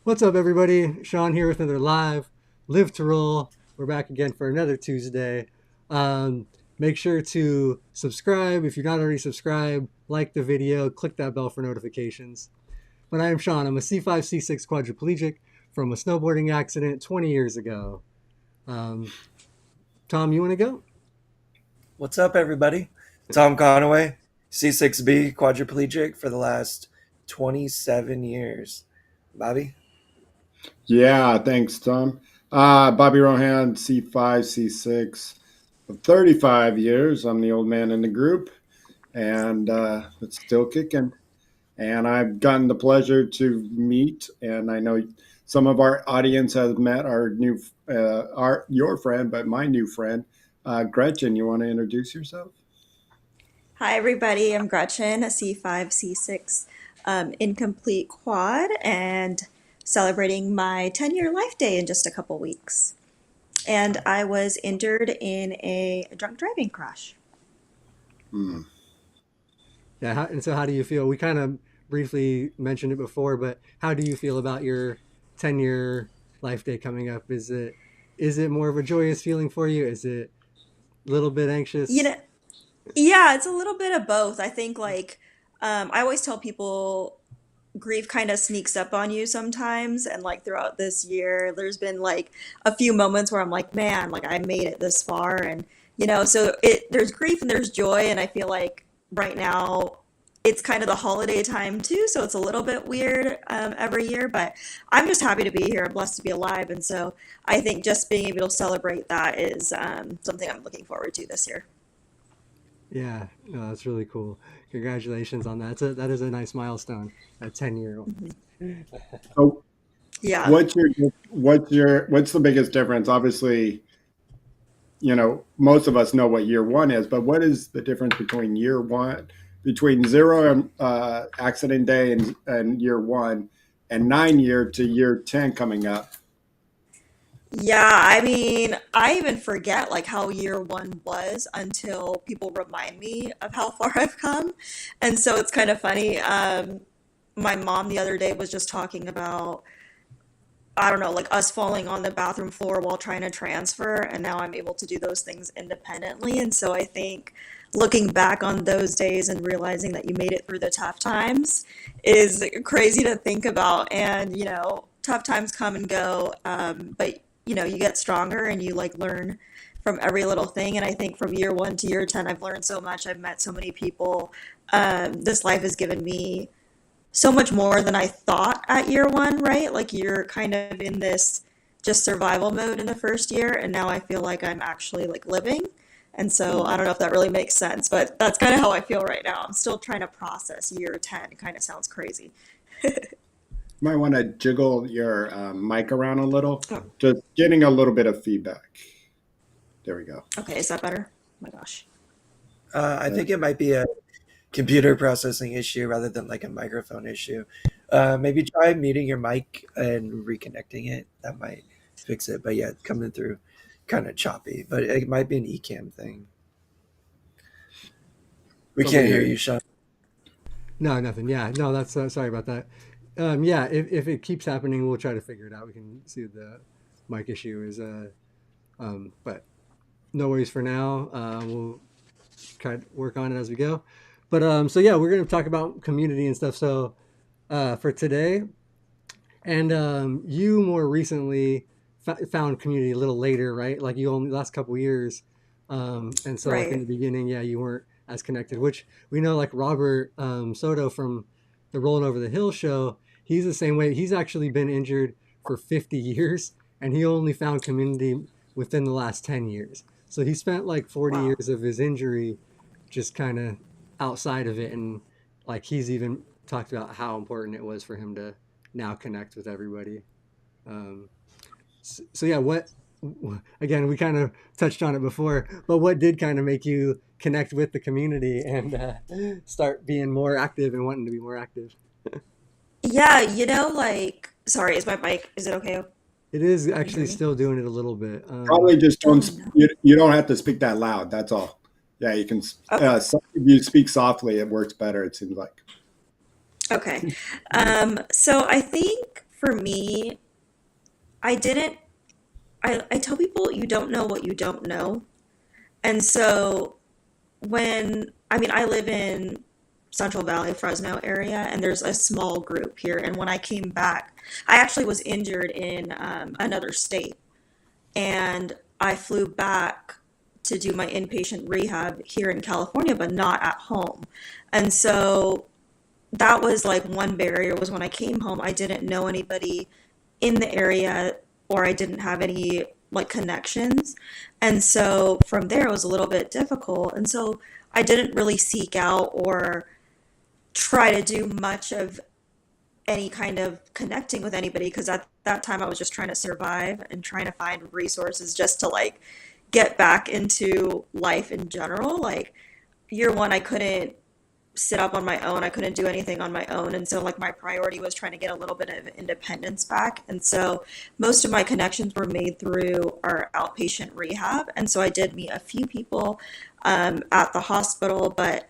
What's up, everybody? Shawn here with another Live to Roll. We're back again for another Tuesday. Make sure to subscribe if you're not already subscribed, like the video, click that bell for notifications. But I am Shawn. I'm a C5, C6 quadriplegic from a snowboarding accident 20 years ago. Tom, you want to go? What's up, everybody? Tom Conaway, C6B quadriplegic for the last 27 years. Bobby? Yeah, thanks, Tom. Bobby Rohan, C5, C6. For 35 years, I'm the old man in the group, and it's still kicking. And I've gotten the pleasure to meet, and I know some of our audience has met our new, your friend, but my new friend, Gretchen. You want to introduce yourself? Hi, everybody. I'm Gretchen, a C5, C6 incomplete quad, and celebrating my 10-year life day in just a couple weeks. And I was injured in a drunk driving crash. Hmm. Yeah, and so how do you feel? We kind of briefly mentioned it before, but how do you feel about your 10-year life day coming up? Is it more of a joyous feeling for you? Is it a little bit You anxious? know, yeah, it's a little bit of both. I think, I always tell people grief kind of sneaks up on you sometimes. And, throughout this year, there's been, a few moments where I'm like, man, I made it this far. And, there's grief and there's joy. And I feel like right now, it's kind of the holiday time too, so it's a little bit weird every year, but I'm just happy to be here. I'm blessed to be alive, and so I think just being able to celebrate that is something I'm looking forward to this year. Yeah, no, that's really cool. Congratulations on that. That is a nice milestone. A 10-year old. Mhm. So, Yeah. what's the biggest difference? Obviously, most of us know what year one is, but what is the difference between year one, between zero accident day and year one, and 9 year to year 10 coming up? Yeah, I mean, I even forget how year one was until people remind me of how far I've come. And so it's kind of funny. My mom the other day was just talking about, I don't know, like us falling on the bathroom floor while trying to transfer, and now I'm able to do those things independently. And so I think looking back on those days and realizing that you made it through the tough times is crazy to think about. And, tough times come and go, but, you get stronger and you learn from every little thing. And I think from year one to year 10, I've learned so much. I've met so many people. This life has given me so much more than I thought at year one, right? Like you're kind of in this just survival mode in the first year, and now I feel like I'm actually living. And so I don't know if that really makes sense, but that's kind of how I feel right now. I'm still trying to process year 10. It kind of sounds crazy. You might want to jiggle your mic around a little, Oh, just getting a little bit of feedback. There we go. okay, is that better? Oh my gosh. I think it might be a computer processing issue rather than like a microphone issue. Maybe try muting your mic and reconnecting it. That might fix it. But yeah, coming through kind of choppy. But it might be an eCam thing. We Over can't hear here. you, Sean. No, nothing. Yeah, no, that's sorry about that. Yeah, if it keeps happening, we'll try to figure it out. We can see what the mic issue is. But no worries for now. We'll try to work on it as we go. But so yeah, we're gonna talk about community and stuff. So for today, and you more recently found community a little later, right? Like you only last couple years, and so like in Right. the beginning, yeah, you weren't as connected. Which we know, like Robert Soto from the Rolling Over the Hill show, he's the same way. He's actually been injured for 50 years, and he only found community within the last 10 years. So he spent like 40 Wow. years of his injury just kind of outside of it, and like he's even talked about how important it was for him to now connect with everybody. Um, so yeah, what again? We kind of touched on it before, but what did kind of make you connect with the community and start being more active and wanting to be more active? Yeah, sorry, is my mic, is it okay? It is Can you hear actually me? still doing it a little bit. Probably just don't Oh, no. you don't have to speak that loud. That's all. Yeah, you can. Okay. If you speak softly, it works better. It seems like. Okay. So I think for me, I didn't, I tell people you don't know what you don't know. And so I mean, I live in Central Valley, Fresno area, and there's a small group here. And when I came back, I actually was injured in another state. And I flew back to do my inpatient rehab here in California, but not at home. And so that was like one barrier was when I came home, I didn't know anybody in the area or I didn't have any like connections. And so from there it was a little bit difficult. And so I didn't really seek out or try to do much of any kind of connecting with anybody because at that time I was just trying to survive and trying to find resources just to like get back into life in general. Like year one, I couldn't sit up on my own. I couldn't do anything on my own. And so like my priority was trying to get a little bit of independence back. And so most of my connections were made through our outpatient rehab. And so I did meet a few people at the hospital, but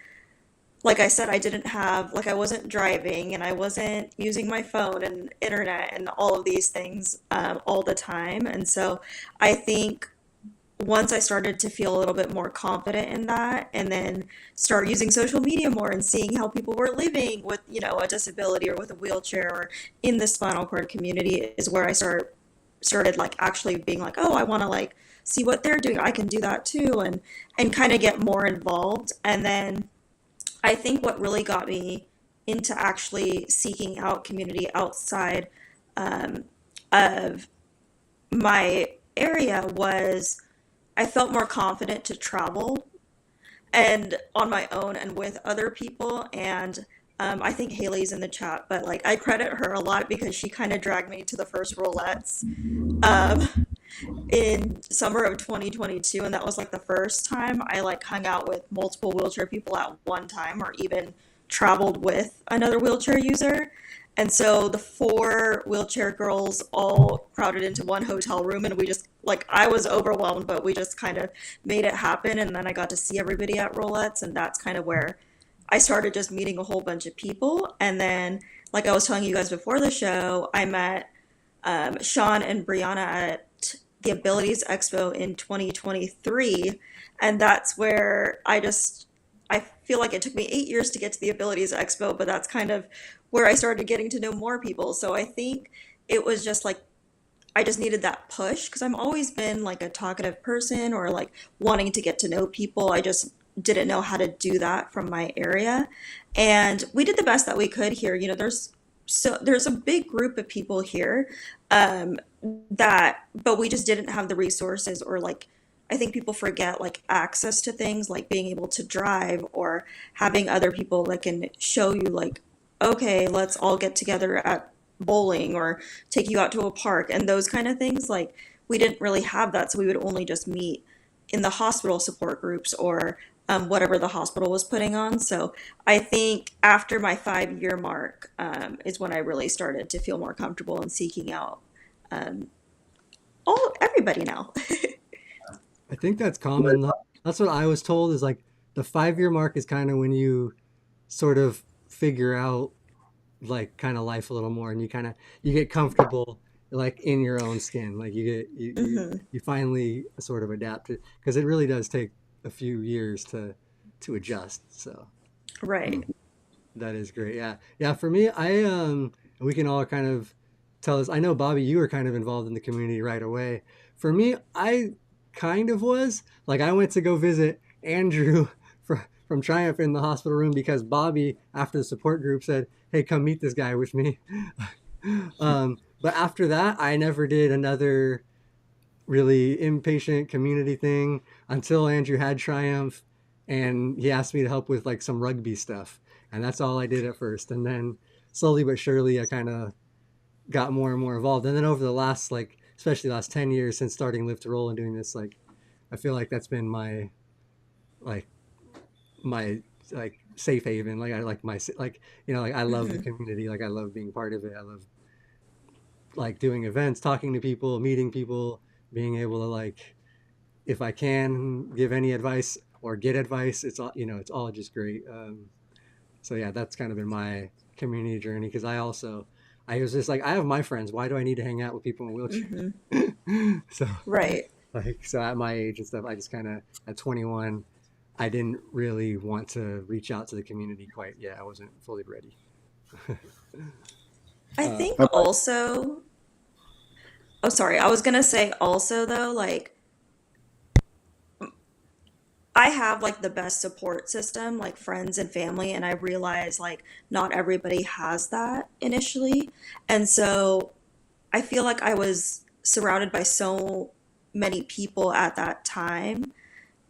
like I said, I didn't have, like, I wasn't driving and I wasn't using my phone and internet and all of these things all the time. And so I think once I started to feel a little bit more confident in that and then start using social media more and seeing how people were living with, you know, a disability or with a wheelchair or in the spinal cord community is where I started like actually being like, oh, I want to like see what they're doing. I can do that too and kind of get more involved. And then I think what really got me into actually seeking out community outside of my area was I felt more confident to travel and on my own and with other people. And I think Haley's in the chat, but like I credit her a lot because she kind of dragged me to the first roulettes in summer of 2022. And that was like the first time I like hung out with multiple wheelchair people at one time or even traveled with another wheelchair user. And so the four wheelchair girls all crowded into one hotel room and we just like I was overwhelmed, but we just kind of made it happen. And then I got to see everybody at roulettes, and that's kind of where I started just meeting a whole bunch of people. And then, like I was telling you guys before the show, I met Shawn and Brianna at the Abilities Expo in 2023. And that's where I feel like it took me 8 years to get to the Abilities Expo, but that's kind of where I started getting to know more people. So I think it was just like, I just needed that push because I've always been like a talkative person or like wanting to get to know people. I just didn't know how to do that from my area. And we did the best that we could here. You know, there's a big group of people here but we just didn't have the resources or like, I think people forget like access to things like being able to drive or having other people that can show you like, okay, let's all get together at bowling or take you out to a park and those kind of things. Like we didn't really have that. So we would only just meet in the hospital support groups or whatever the hospital was putting on. So I think after my 5 year mark is when I really started to feel more comfortable in seeking out everybody now. I think that's common. That's what I was told is like the 5 year mark is kind of when you sort of figure out like kind of life a little more and you get comfortable like in your own skin. Like you finally sort of adapt it because it really does take a few years to adjust. So Right. that is great. Yeah. For me, we can all kind of tell us. I know Bobby, you were kind of involved in the community right away. For me, I kind of was like I went to go visit Andrew from Triumph in the hospital room because Bobby, after the support group, said, "Hey, come meet this guy with me." But after that, I never did another really inpatient community thing until Andrew had Triumph, and he asked me to help with like some rugby stuff, and that's all I did at first. And then slowly but surely, I kind of got more and more involved. And then over the last especially the last 10 years since starting Live to Roll and doing this, like I feel like that's been my safe haven. Like I like my I love the community. Like I love being part of it. I love like doing events, talking to people, meeting people, being able to like if I can give any advice or get advice, it's all just great. So yeah, that's kind of been my community journey because I was just like, I have my friends. Why do I need to hang out with people in Hmm. wheelchairs? So Right. so at my age and stuff, I just kind of at 21, I didn't really want to reach out to the community quite yet. I wasn't fully ready. I uh, think How about also, oh, sorry, I was gonna say also though, like, I have like the best support system, like friends and family, and I realize like not everybody has that initially. And so I feel like I was surrounded by so many people at that time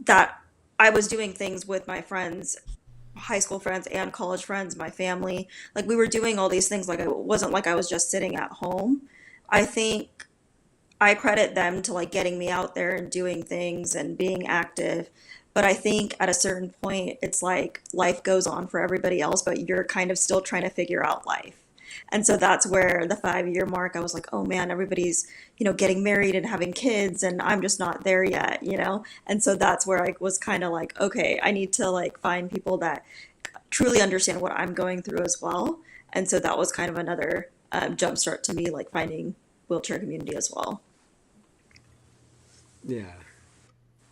that I was doing things with my friends, high school friends and college friends, my family. Like we were doing all these things. Like it wasn't like I was just sitting at home. I think I credit them to like getting me out there and doing things and being active. But I think at a certain point, it's like life goes on for everybody else, but you're kind of still trying to figure out life. And so that's where the 5 year mark, I was like, oh man, everybody's, getting married and having kids, and I'm just not there yet. And so that's where I was kind of like, okay, I need to like find people that truly understand what I'm going through as well. And so that was kind of another jump start to me, like finding wheelchair community as well. yeah.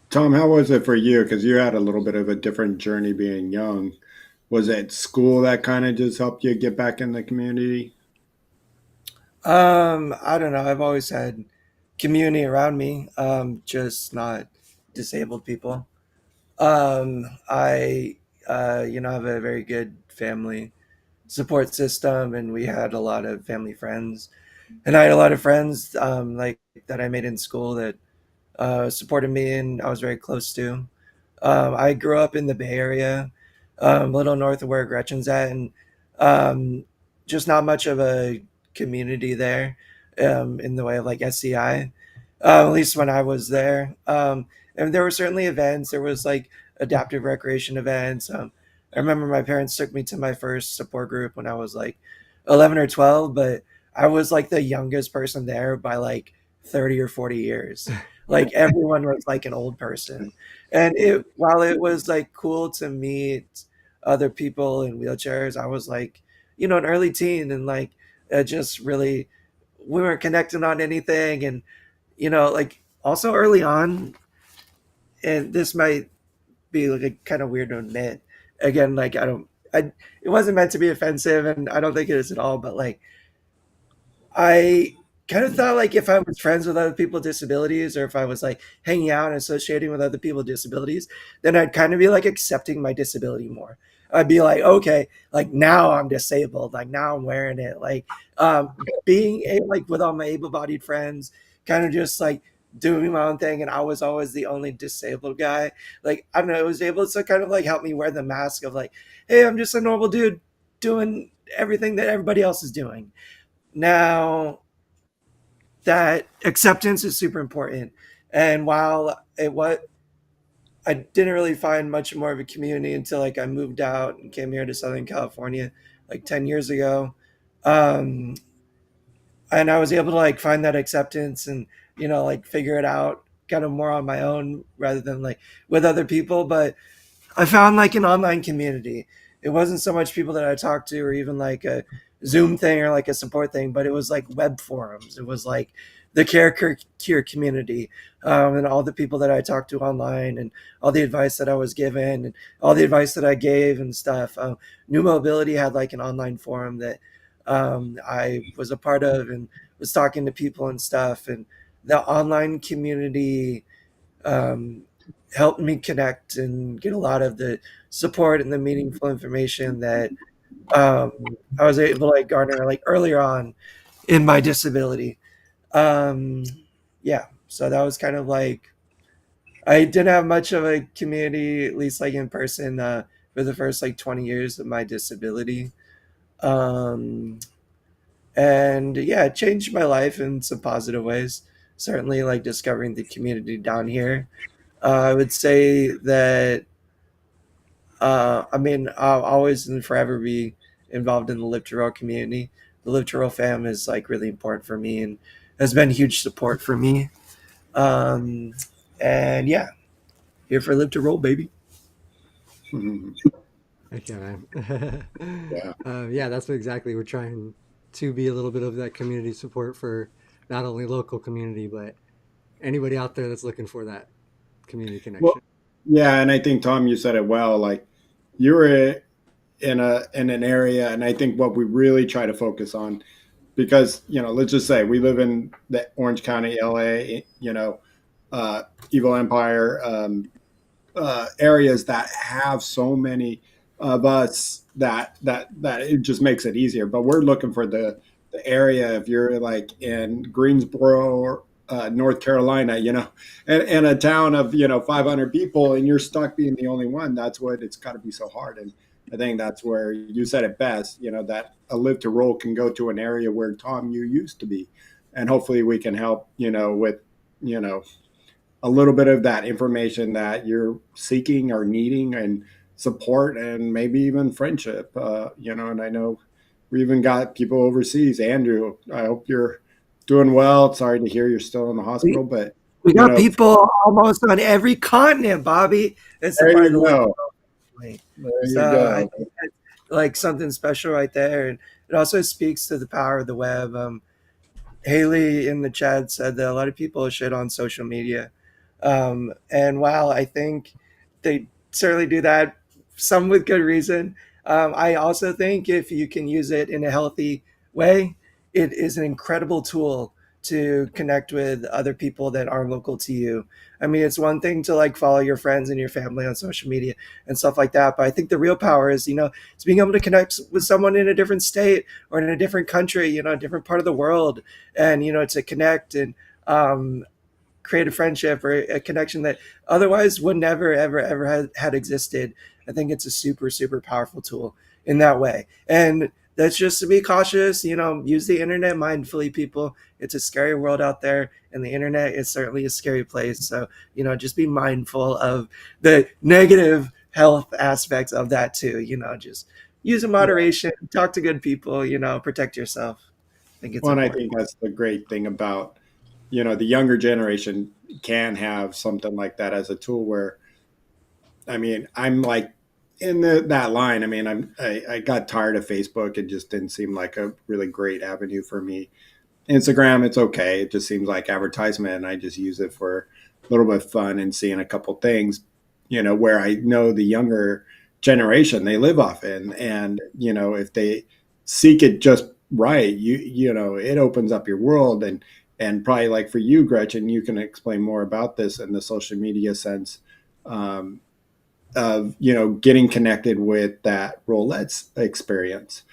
Tom? How was it for you? Because you had a little bit of a different journey being young. Was it school that kind of just helped you get back in the community? I don't know. I've always had community around me, just not disabled people. I, have a very good family support system, and we had a lot of family friends. And I had a lot of friends, like that I made in school that supported me, and I was very close to. I grew up in the Bay Area, a little north of where Gretchen's at, and um, just not much of a community there in the way of like SCI, at least when I was there. And there were certainly events. There was like adaptive recreation events. I remember my parents took me to my first support group when I was like 11 or 12, but I was like the youngest person there by like 30 or 40 years. Like everyone was like an old person. And while it was like cool to meet other people in wheelchairs, I was like, an early teen, and like just really we weren't connecting on anything. And like also early on, and this might be like a kind of weird to admit. Again, like it wasn't meant to be offensive, and I don't think it is at all. But like I kind of thought like if I was friends with other people with disabilities, or if I was like hanging out and associating with other people with disabilities, then I'd kind of be like accepting my disability more. I'd be like, okay, like now I'm disabled, like now I'm wearing it, like like with all my able-bodied friends, kind of just like doing my own thing, and I was always the only disabled guy. Like I don't know, it was able to kind of like help me wear the mask of like, hey, I'm just a normal dude doing everything that everybody else is doing. Now that acceptance is super important. And while I didn't really find much more of a community until like I moved out and came here to Southern California like 10 years ago. Um, and I was able to like find that acceptance and, like figure it out kind of more on my own rather than like with other people. But I found like an online community. It wasn't so much people that I talked to or even like a Zoom thing or like a support thing, but it was like web forums. It was like the cure community, and all the people that I talked to online, and all the advice that I was given, and all the advice that I gave and stuff. New Mobility had like an online forum that I was a part of and was talking to people and stuff. And the online community um, helped me connect and get a lot of the support and the meaningful information that I was able to like garner like earlier on in my disability. Um, yeah, so that was kind of like I didn't have much of a community, at least like in person, for the first like 20 years of my disability. Um, and yeah, it changed my life in some positive ways. Certainly, like discovering the community down here. I would say that I mean, I'll always and forever be involved in the Live to Row community. The Live to Row fam is like really important for me and has been huge support for me. Um, and yeah, here for Live to Roll, baby. Mhm. Okay, man. Yeah. Yeah, that's what exactly we're trying. to be a little bit of that community support for not only local community, but anybody out there that's looking for that community Well, connection. yeah, and I think Tom, you said it well. Like you were in an area, and I think what we really try to focus on, because let's just say we live in the Orange County, LA, Evil Empire, areas that have so many of us that it just makes it easier. But we're looking for the area. If you're like in Greensboro or North Carolina, in a town of 500 people, and you're stuck being the only one, that's what it's got to be so hard. And I think that's where you said it best. That a live to roll can go to an area where Tom you used to be, and hopefully we can help. With a little bit of that information that you're seeking or needing, and support, and maybe even friendship. And I know we even got people overseas. Andrew, I hope you're doing well. Sorry to hear you're still in the We, hospital, but we you got know, people almost on every continent, Bobby. That's the there part of the you world. go. There you So I go. think that's like something special right there. And it also speaks to the power of the web. Haley in the chat said that a lot of people shit on social media. And while I think they certainly do that, some with good reason, I also think if you can use it in a healthy way, it is an incredible tool to connect with other people that aren't local to you. I mean, it's one thing to like follow your friends and your family on social media and stuff like that. But I think the real power is, it's being able to connect with someone in a different state or in a different country, a different part of the world, and to connect and create a friendship or a connection that otherwise would never ever had existed. I think it's a super super powerful tool in that way. And that's just to be cautious. Use the internet mindfully, people. It's a scary world out there, and the internet is certainly a scary place. So just be mindful of the negative health aspects of that too. Just use in moderation, talk to good people, protect yourself. I think it's Well, and I important. think that's the great thing about the younger generation can have something like that as a tool. Where I mean, I'm like in that line. I mean, I got tired of Facebook. It just didn't seem like a really great avenue for me. Instagram, it's okay. It just seems like advertisement, and I just use it for a little bit of fun and seeing a couple things. Where I know the younger generation, they live off it, and if they seek it just right, it opens up your world. And probably like for you, Gretchen, you can explain more about this in the social media sense. Um, of getting connected with that roulette experience.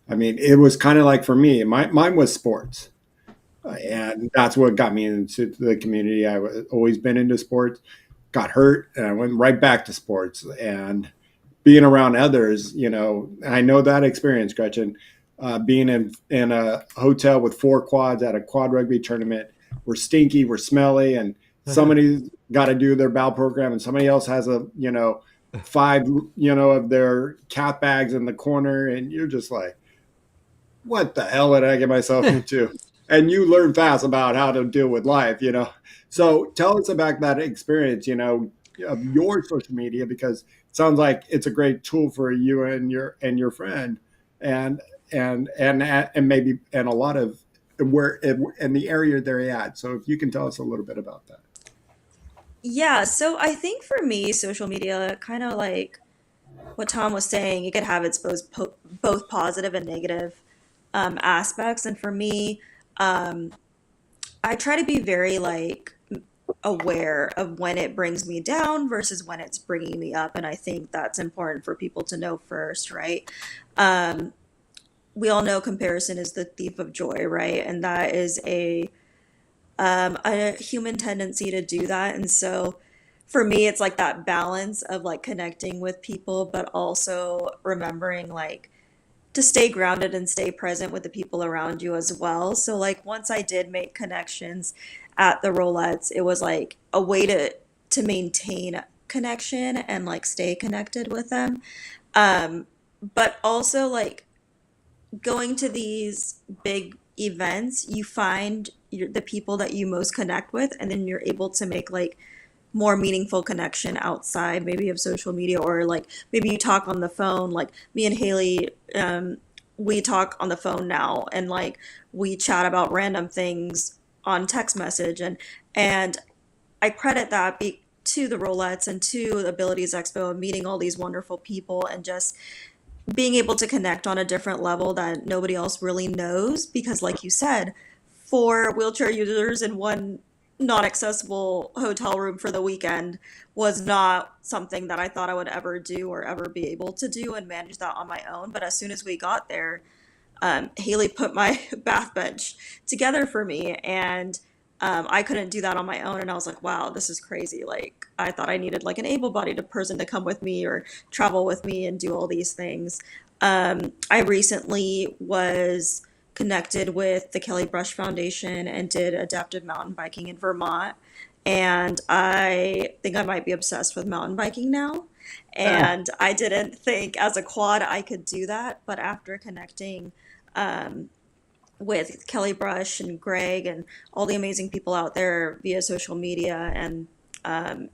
I mean, it was kind of like for me, mine was sports, and that's what got me into the community. I was always been into sports, got hurt, and I went right back to sports. And being around others, I know that experience, Gretchen. Being in a hotel with four quads at a quad rugby tournament, we're stinky, we're smelly, and somebody's got to do their bowel program, and somebody else has a five of their cat bags in the corner, and you're just like, what the hell did I get myself into? And you learn fast about how to deal with life. So tell us about that experience, of your social media, because it sounds like it's a great tool for you and your friend, and maybe and a lot of where in the area they're at. So if you can tell us a little bit about that. Yeah, so I think for me, social media, kind of like what Tom was saying, it could have its both positive and negative aspects. And for me, um, I try to be very like aware of when it brings me down versus when it's bringing me up. And I think that's important for people to know first, right? Um, we all know comparison is the thief of joy, right? And that is a human tendency to do that. And so for me, it's like that balance of like connecting with people, but also remembering like to stay grounded and stay present with the people around you as well. So like once I did make connections at the Rolettes, it was like a way to maintain connection and like stay connected with them. Um, but also like going to these big events, you find the people that you most connect with, and then you're able to make like more meaningful connection outside maybe of social media, or like maybe you talk on the phone. Like me and Haley we talk on the phone now, and like we chat about random things on text message, and I credit that to the Rolettes and to the Abilities Expo and meeting all these wonderful people and just being able to connect on a different level that nobody else really knows. Because, like you said, for wheelchair users in one non accessible hotel room for the weekend was not something that I thought I would ever do or ever be able to do and manage that on my own. But as soon as we got there, Haley put my bath bench together for me, and I couldn't do that on my own. And I was like, wow, this is crazy. Like, I thought I needed like an able-bodied person to come with me or travel with me and do all these things. I recently was connected with the Kelly Brush Foundation and did adaptive mountain biking in Vermont. And I think I might be obsessed with mountain biking now. And I didn't think as a quad I could do that. But after connecting um, with Kelly Brush and Greg and all the amazing people out there via social media, and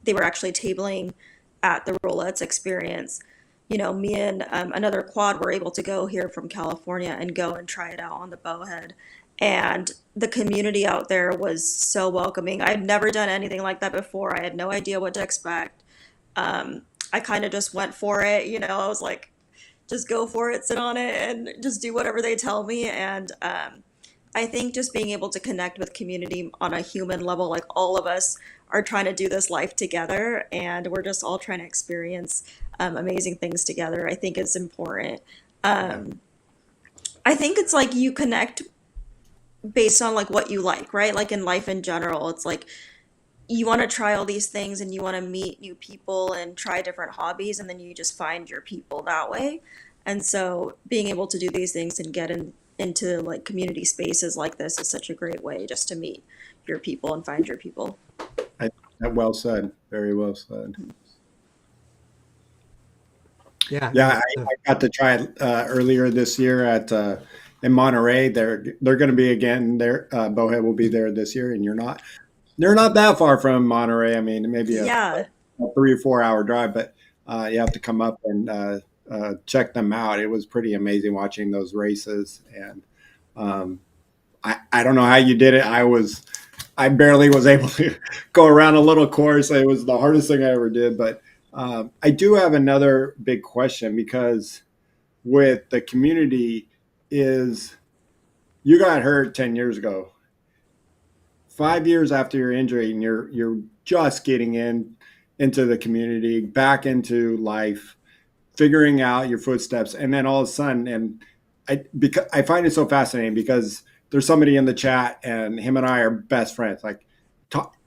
they were actually tabling at the Rolettes experience. You know, me and another quad were able to go here from California and go and try it out on the Bowhead. And the community out there was so welcoming. I'd never done anything like that before. I had no idea what to expect. I kind of just went for it. You know, I was like, just go for it, sit on it, and just do whatever they tell me. And I think just being able to connect with community on a human level, like all of us are trying to do this life together, and we're just all trying to experience amazing things together. I think it's important. Um, I think it's like you connect based on like what you like, right? Like in life in general, it's like you want to try all these things and you want to meet new people and try different hobbies, and then you just find your people that way. And so being able to do these things and into like community spaces like this is such a great way just to meet your people and find your people. I, well said. Very well said. Yeah. Yeah, I got to try it earlier this year at in Monterey. They're going to be again there. Bowhead will be there this year, and they're not that far from Monterey. I mean, maybe a Yeah. 3 or 4 hour drive, but you have to come up and check them out. It was pretty amazing watching those races, and um, I don't know how you did it. I barely was able to go around a little course. It was the hardest thing I ever did, but I do have another big question, because with the community is you got hurt 10 years ago, 5 years after your injury, and you're just getting into the community, back into life, figuring out your footsteps, and then all of a sudden, and because I find it so fascinating, because there's somebody in the chat, and him and I are best friends. Like,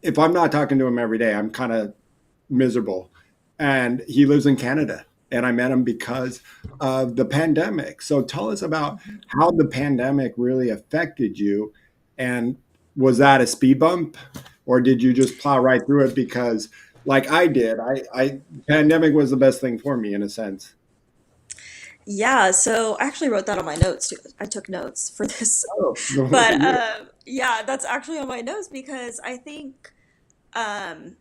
if I'm not talking to him every day, I'm kind of miserable. And he lives in Canada, and I met him because of the pandemic. So tell us about how the pandemic really affected you, and was that a speed bump, or did you just plow right through it? Because like I did, I pandemic was the best thing for me in a sense. Yeah, so I actually wrote that on my notes too. I took notes for this. Oh, look But at you. yeah, that's actually on my notes because I think um,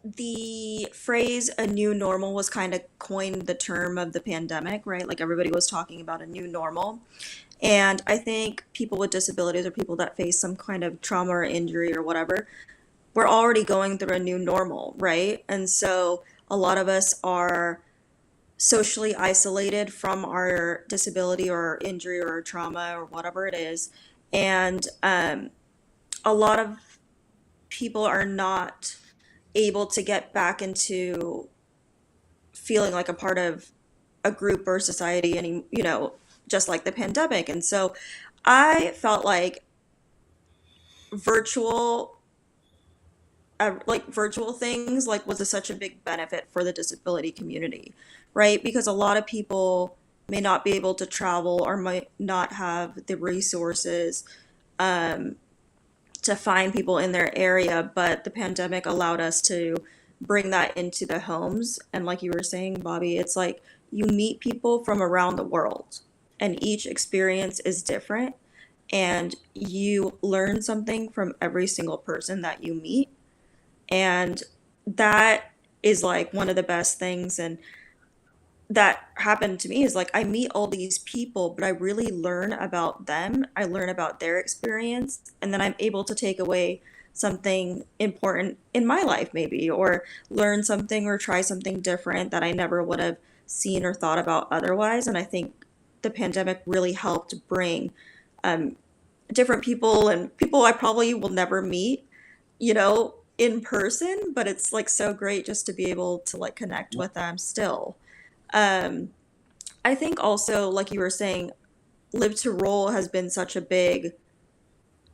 the phrase a new normal was kind of coined the term of the pandemic, right? Like everybody was talking about a new normal. And I think people with disabilities or people that face some kind of trauma or injury or whatever, we're already going through a new normal, right? And so a lot of us are socially isolated from our disability or injury or trauma or whatever it is. And a lot of people are not able to get back into feeling like a part of a group or society any, just like the pandemic. And so I felt virtual virtual things was such a big benefit for the disability community, right? Because a lot of people may not be able to travel or might not have the resources um, to find people in their area, but the pandemic allowed us to bring that into the homes. And like you were saying, Bobby, it's like you meet people from around the world, and each experience is different, and you learn something from every single person that you meet. And that is like one of the best things. And that happened to me is like I meet all these people, but I really learn about them. I learn about their experience, and then I'm able to take away something important in my life, maybe, or learn something or try something different that I never would have seen or thought about otherwise. And I think the pandemic really helped bring um, different people and people I probably will never meet, in person, but it's like so great just to be able to like connect with them still. Um, I think also, like you were saying, live to roll has been such a big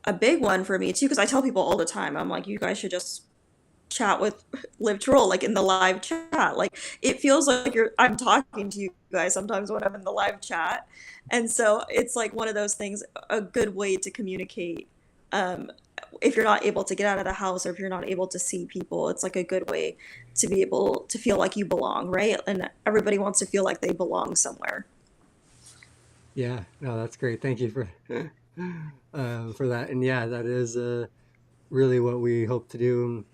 one for me too, because I tell people all the time, I'm like, you guys should just chat with live to roll, like in the live chat. Like it feels like I'm talking to you guys sometimes when I'm in the live chat. And so it's like one of those things, a good way to communicate. Um, if you're not able to get out of the house or if you're not able to see people, it's like a good way to be able to feel like you belong, right? And everybody wants to feel like they belong somewhere. Yeah, no, that's great. Thank you for that. And yeah, that is really what we hope to do.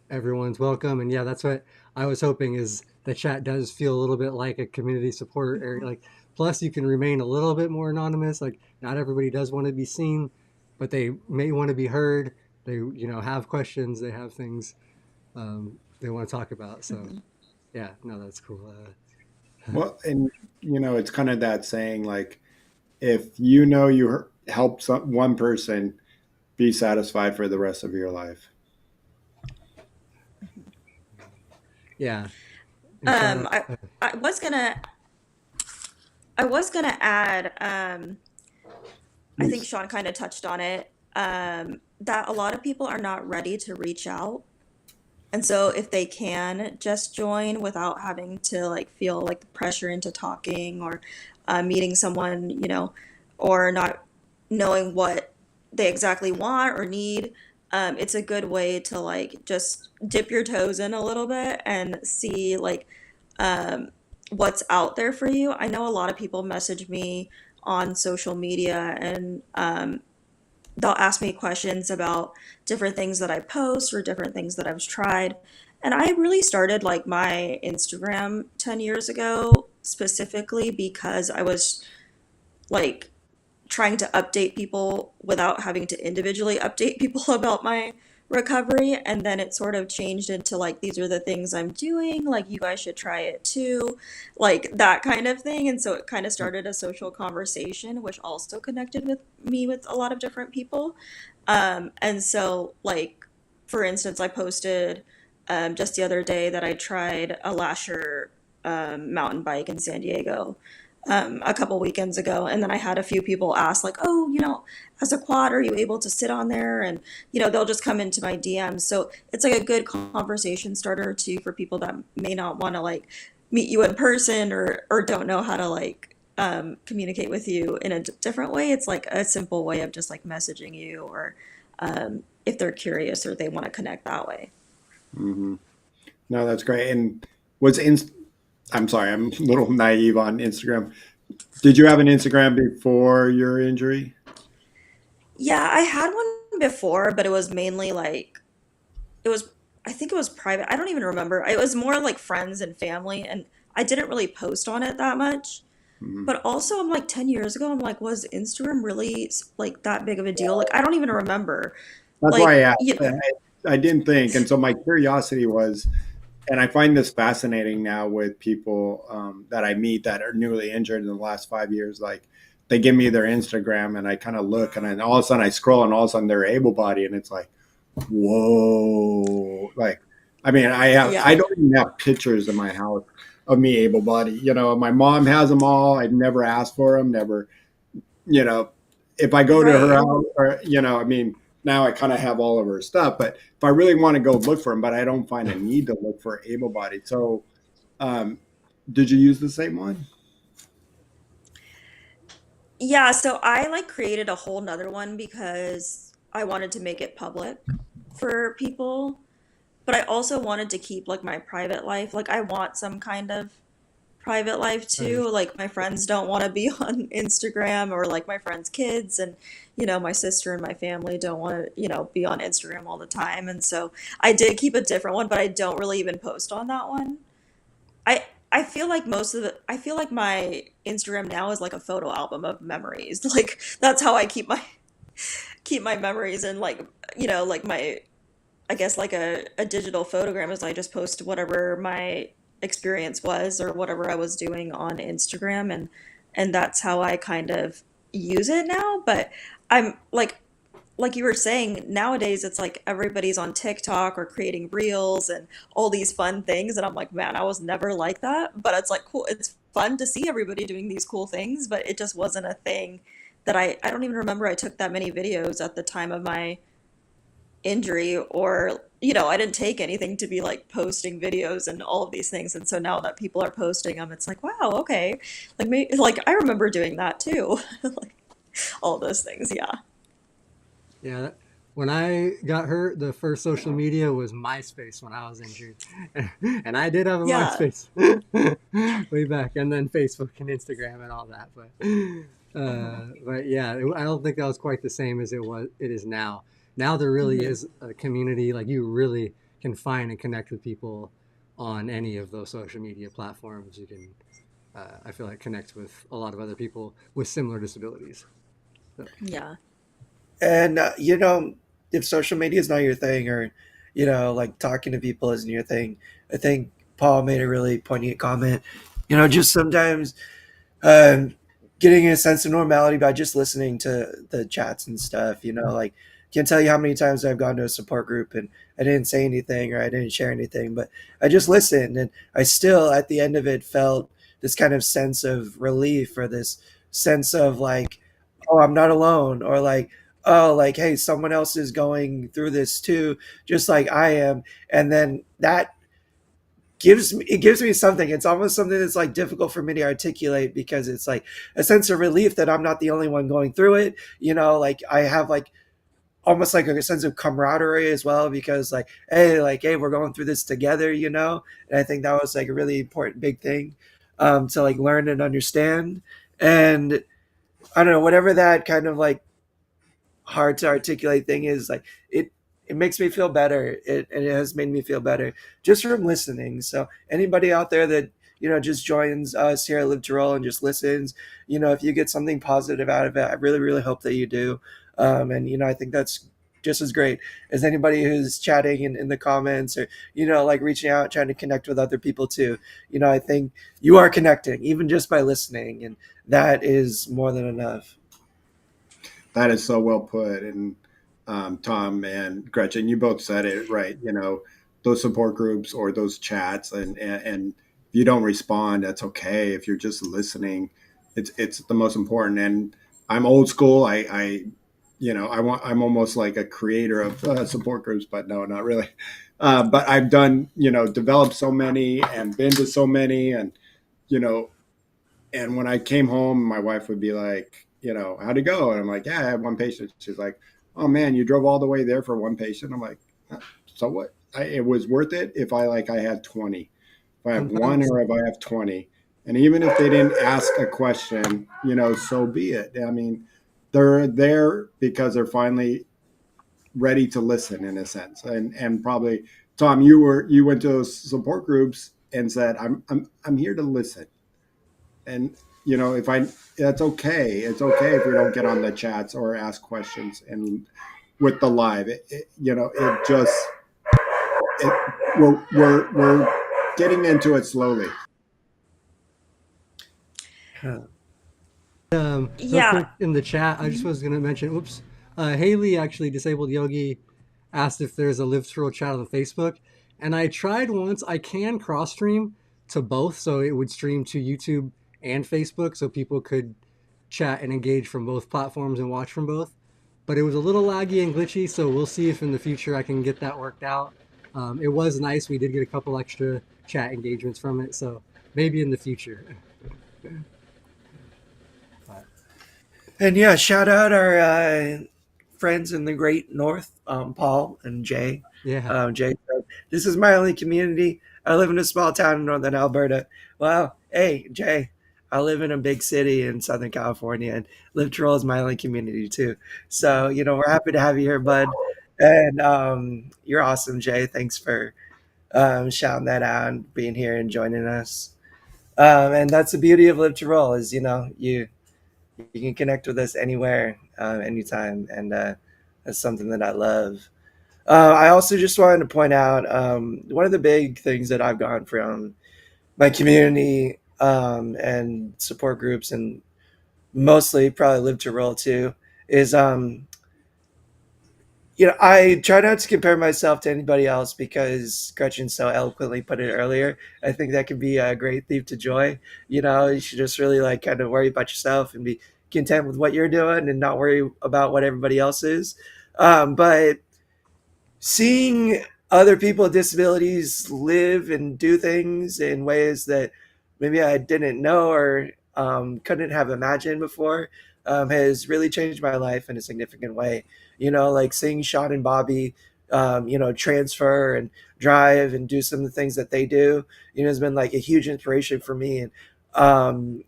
Everyone's welcome, and yeah, that's what I was hoping is the chat does feel a little bit like a community support area. Like, plus you can remain a little bit more anonymous. Like, not everybody does want to be seen, but they may want to be heard. They have questions. They have things they want to talk about. So Mhm. yeah, no, that's cool. Well, and it's kind of that saying like, if you help one person, be satisfied for the rest of your life. Yeah, and shout Um, out. I, I was gonna, I was gonna add, I think Please. Shawn kind of touched on it, that a lot of people are not ready to reach out. And so if they can just join without having to like feel like the pressure into talking or meeting someone, or not knowing what they exactly want or need, it's a good way to like just dip your toes in a little bit and see like um, what's out there for you. I know a lot of people message me on social media and they'll ask me questions about different things that I post or different things that I've tried. And I really started like my Instagram 10 years ago specifically because I was like trying to update people without having to individually update people about my recovery. And then it sort of changed into like, these are the things I'm doing. Like, you guys should try it too. Like, that kind of thing. And so it kind of started a social conversation, which also connected with me with a lot of different people. And so, like, for instance, I posted just the other day that I tried a Lasher mountain bike in San Diego a couple weekends ago. And then I had a few people ask, like, oh, as a quad, are you able to sit on there? And, they'll just come into my DMs. So it's like a good conversation starter too for people that may not want to like meet you in person or don't know how to like communicate with you in a different way. It's like a simple way of just like messaging you or if they're curious or they want to connect that way. Mm-hmm. No, that's great. And what's in? I'm sorry, I'm a little naive on Instagram. Did you have an Instagram before your injury? Yeah, I had one before, but it was mainly like it was I think it was private. I don't even remember. It was more like friends and family and I didn't really post on it that much. Mm-hmm. But also I'm like 10 years ago I'm like was Instagram really like that big of a deal? Like I don't even remember. That's why I Like asked. I didn't think, and so my curiosity was, and I find this fascinating now with people that I meet that are newly injured in the last 5 years. Like they give me their Instagram, and I kind of look, and then all of a sudden I scroll, and all of a sudden they're able body, and it's like, whoa! Like, I mean, I yeah. don't even have pictures in my house of me able body. My mom has them all. I've never asked for them. Never, you know, if I go to her Right. house, or I mean, now I kind of have all of her stuff. But if I really want to go look for them, but I don't find a need to look for able bodied. So, um, did you use the same one? Yeah, so I like created a whole nother one because I wanted to make it public for people, but I also wanted to keep like my private life. Like I want some kind of private life too. Privacy. Like my friends don't want to be on Instagram or like my friends' kids and my sister and my family don't want to, be on Instagram all the time. And so I did keep a different one, but I don't really even post on that one. I I feel like I feel like my Instagram now is like a photo album of memories. Like that's how I keep my memories, and like, like my, I guess like a digital photogram is I just post whatever my experience was or whatever I was doing on Instagram, and that's how I kind of use it now. But I'm like you were saying, nowadays it's like everybody's on TikTok or creating reels and all these fun things. And I'm like, man, I was never like that. But it's like cool. It's fun to see everybody doing these cool things, but it just wasn't a thing that I don't even remember I took that many videos at the time of my injury, or, I didn't take anything to be like posting videos and all of these things. And so now that people are posting them, it's like, wow, okay. Like, maybe, like I remember doing that too. Like all those things. Yeah. Yeah, when I got hurt, the first social media was MySpace when I was injured, and I did have a Yeah. MySpace way back, and then Facebook and Instagram and all that. But yeah, I don't think that was quite the same as it is now. Now there really Mhm. is a community, like you really can find and connect with people on any of those social media platforms. You can, I feel like, connect with a lot of other people with similar disabilities. So, Yeah. And if social media is not your thing, or like talking to people isn't your thing, I think Paul made a really poignant comment. Just sometimes um, getting a sense of normality by just listening to the chats and stuff. Like, can't tell you how many times I've gone to a support group and I didn't say anything or I didn't share anything, but I just listened, and I still at the end of it felt this kind of sense of relief, or this sense of like, oh, I'm not alone, or like, oh, like, hey, someone else is going through this too, just like I am. And then that gives me something. It's almost something that's like difficult for me to articulate, because it's like a sense of relief that I'm not the only one going through it. Like I have like almost like a sense of camaraderie as well, because like hey, we're going through this together. And I think that was like a really important big thing, to like learn and understand. And I don't know, whatever that kind of like hard to articulate thing is, like it makes me feel better. And it has made me feel better just from listening. So anybody out there that just joins us here at Live to Roll and just listens, if you get something positive out of it, I really really hope that you do. And I think that's just as great as anybody who's chatting in the comments, or like reaching out trying to connect with other people too. I think you are connecting even just by listening, and that is more than enough. That is so well put. And Tom and Gretchen, you both said it right. Those support groups or those chats, and if you don't respond, that's okay. If you're just listening, it's the most important. And I'm old school. I'm almost like a creator of support groups, but no, not really. But I've done, developed so many and been to so many, and you know, and when I came home, my wife would be like, how'd it go? And I'm like, yeah, I had one patient. She's like, oh man, you drove all the way there for one patient. I'm like, so what? It was worth it if I had 20, if I have one sometimes, or if I have 20. And even if they didn't ask a question, so be it. I mean, they're there because they're finally ready to listen in a sense. And probably Tom, you went to those support groups and said, I'm here to listen. And if I that's okay. It's okay if we don't get on the chats or ask questions and with the live. It just it, we're getting into it slowly. Huh. real Yeah. quick in the chat, I just was going to mention, oops, Haley, actually, Disabled Yogi, asked if there's a Live Through chat on Facebook. And I tried once. I can cross stream to both, so it would stream to YouTube and Facebook, so people could chat and engage from both platforms and watch from both. But it was a little laggy and glitchy, so we'll see if in the future I can get that worked out. It was nice. We did get a couple extra chat engagements from it, so maybe in the future. But, And yeah, shout out our friends in the Great North, Paul and Jay. yeah. Jay said, "This is my only community. I live in a small town in northern Alberta." Well, hey, Jay, I live in a big city in Southern California, and Live Troll is my only community too. So, we're happy to have you here, bud. And you're awesome, Jay. Thanks for shouting that out and being here and joining us. And that's the beauty of Live to Roll is, you can connect with us anywhere, anytime. And that's something that I love. I also just wanted to point out one of the big things that I've gotten from my community and support groups, and mostly probably Live to Roll too, is I try not to compare myself to anybody else because Gretchen so eloquently put it earlier. I think that can be a great thief to joy. You should just really like kind of worry about yourself and be content with what you're doing and not worry about what everybody else is. But seeing other people with disabilities live and do things in ways that maybe I didn't know or couldn't have imagined before has really changed my life in a significant way. Like seeing Shawn and Bobby, transfer and drive and do some of the things that they do, has been like a huge inspiration for me. And um,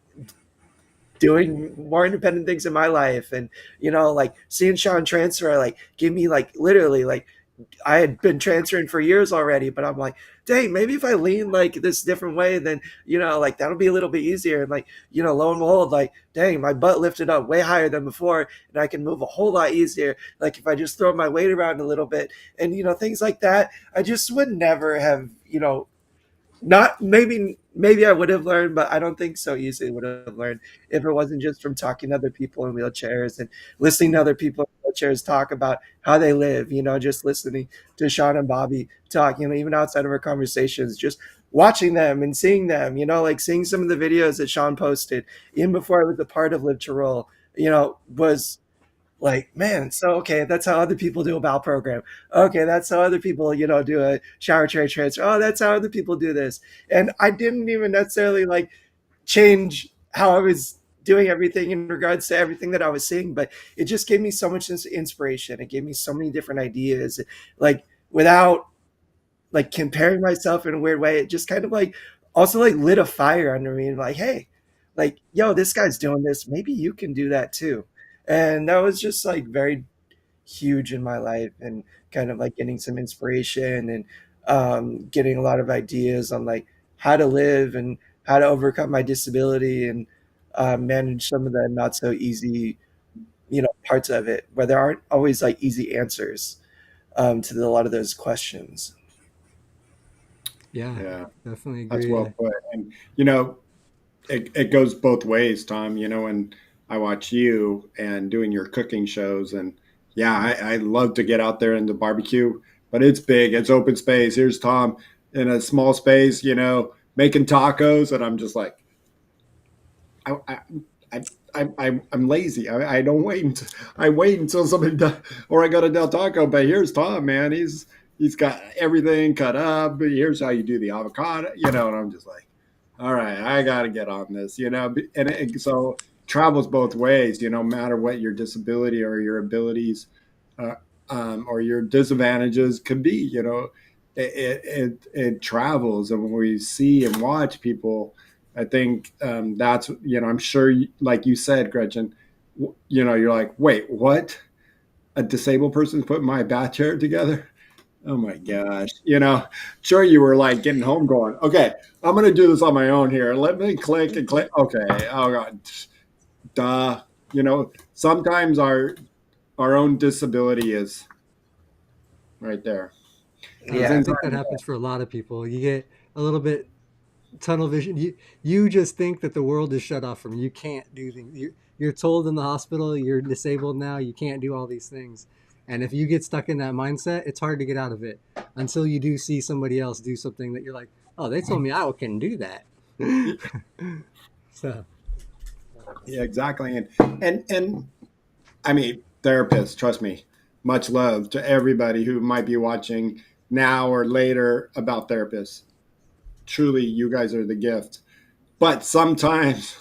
doing more independent things in my life, and like seeing Shawn transfer, like give me like literally like I had been transferring for years already, but I'm like, dang, maybe if I lean like this different way, then like that'll be a little bit easier. And like, lo and behold, like, dang, my butt lifted up way higher than before, and I can move a whole lot easier. Like if I just throw my weight around a little bit, and things like that, I just would never have, not maybe I would have learned, but I don't think so easily would have learned if it wasn't just from talking to other people in wheelchairs and listening to other people in wheelchairs talk about how they live, just listening to Shawn and Bobby talk, even outside of our conversations, just watching them and seeing them, like seeing some of the videos that Shawn posted, even before I was a part of Live to Roll, was like, man, so okay, that's how other people do a bowel program. Okay, that's how other people, do a shower tray transfer. Oh, that's how other people do this. And I didn't even necessarily like change how I was doing everything in regards to everything that I was seeing, but it just gave me so much inspiration. It gave me so many different ideas, like without like comparing myself in a weird way. It just kind of like also like lit a fire under me and like, hey, like, yo, this guy's doing this. Maybe you can do that too. And that was just like very huge in my life, and kind of like getting some inspiration and getting a lot of ideas on like how to live and how to overcome my disability and manage some of the not so easy, parts of it where there aren't always like easy answers to a lot of those questions. Yeah, Yeah, definitely that's agree. well put. And it goes both ways, Tom. And I watch you and doing your cooking shows, and yeah, I love to get out there in the barbecue, but it's big, it's open space. Here's Tom in a small space, making tacos, and I'm just like, I, I, I'm lazy. I don't wait. I wait until somebody does, or I go to Del Taco. But here's Tom, man. He's got everything cut up. Here's how you do the avocado, and I'm just like, all right, I got to get on this, And so travels both ways, no matter what your disability or your abilities uh, or your disadvantages could be, it travels. And when we see and watch people, I think that's, I'm sure, like you said, Gretchen, you're like, wait, what? A disabled person's putting my bath chair together? Oh my gosh. Sure, you were like getting home going, okay, I'm going to do this on my own here. Let me click and click. Okay. Oh God. Duh. Sometimes our own disability is right there. I Yeah. Things think that aren't, happens for a lot of people. You get a little bit tunnel vision. You just think that the world is shut off from you. You can't do things. You're told in the hospital you're disabled now. You can't do all these things. And if you get stuck in that mindset, it's hard to get out of it until you do see somebody else do something that you're like, oh, they told me I can do that. So yeah, exactly. And I mean, therapists, trust me, much love to everybody who might be watching now or later about therapists. Truly, you guys are the gift. But sometimes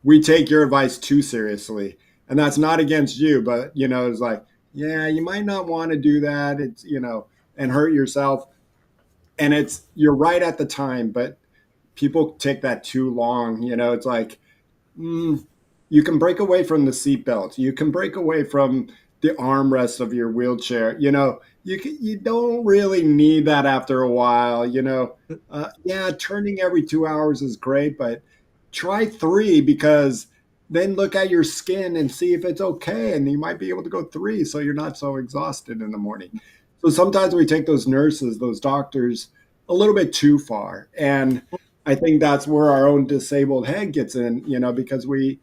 we take your advice too seriously. And that's not against you, but, it's like, yeah, you might not want to do that. It's, and hurt yourself. And you're right at the time, but people take that too long. It's like, mm, you can break away from the seatbelt. You can break away from the armrest of your wheelchair. You don't really need that after a while. Yeah, turning every 2 hours is great, but try three, because then look at your skin and see if it's okay, and you might be able to go three, so you're not so exhausted in the morning. So sometimes we take those nurses, those doctors, a little bit too far, and I think that's where our own disabled head gets in. Because we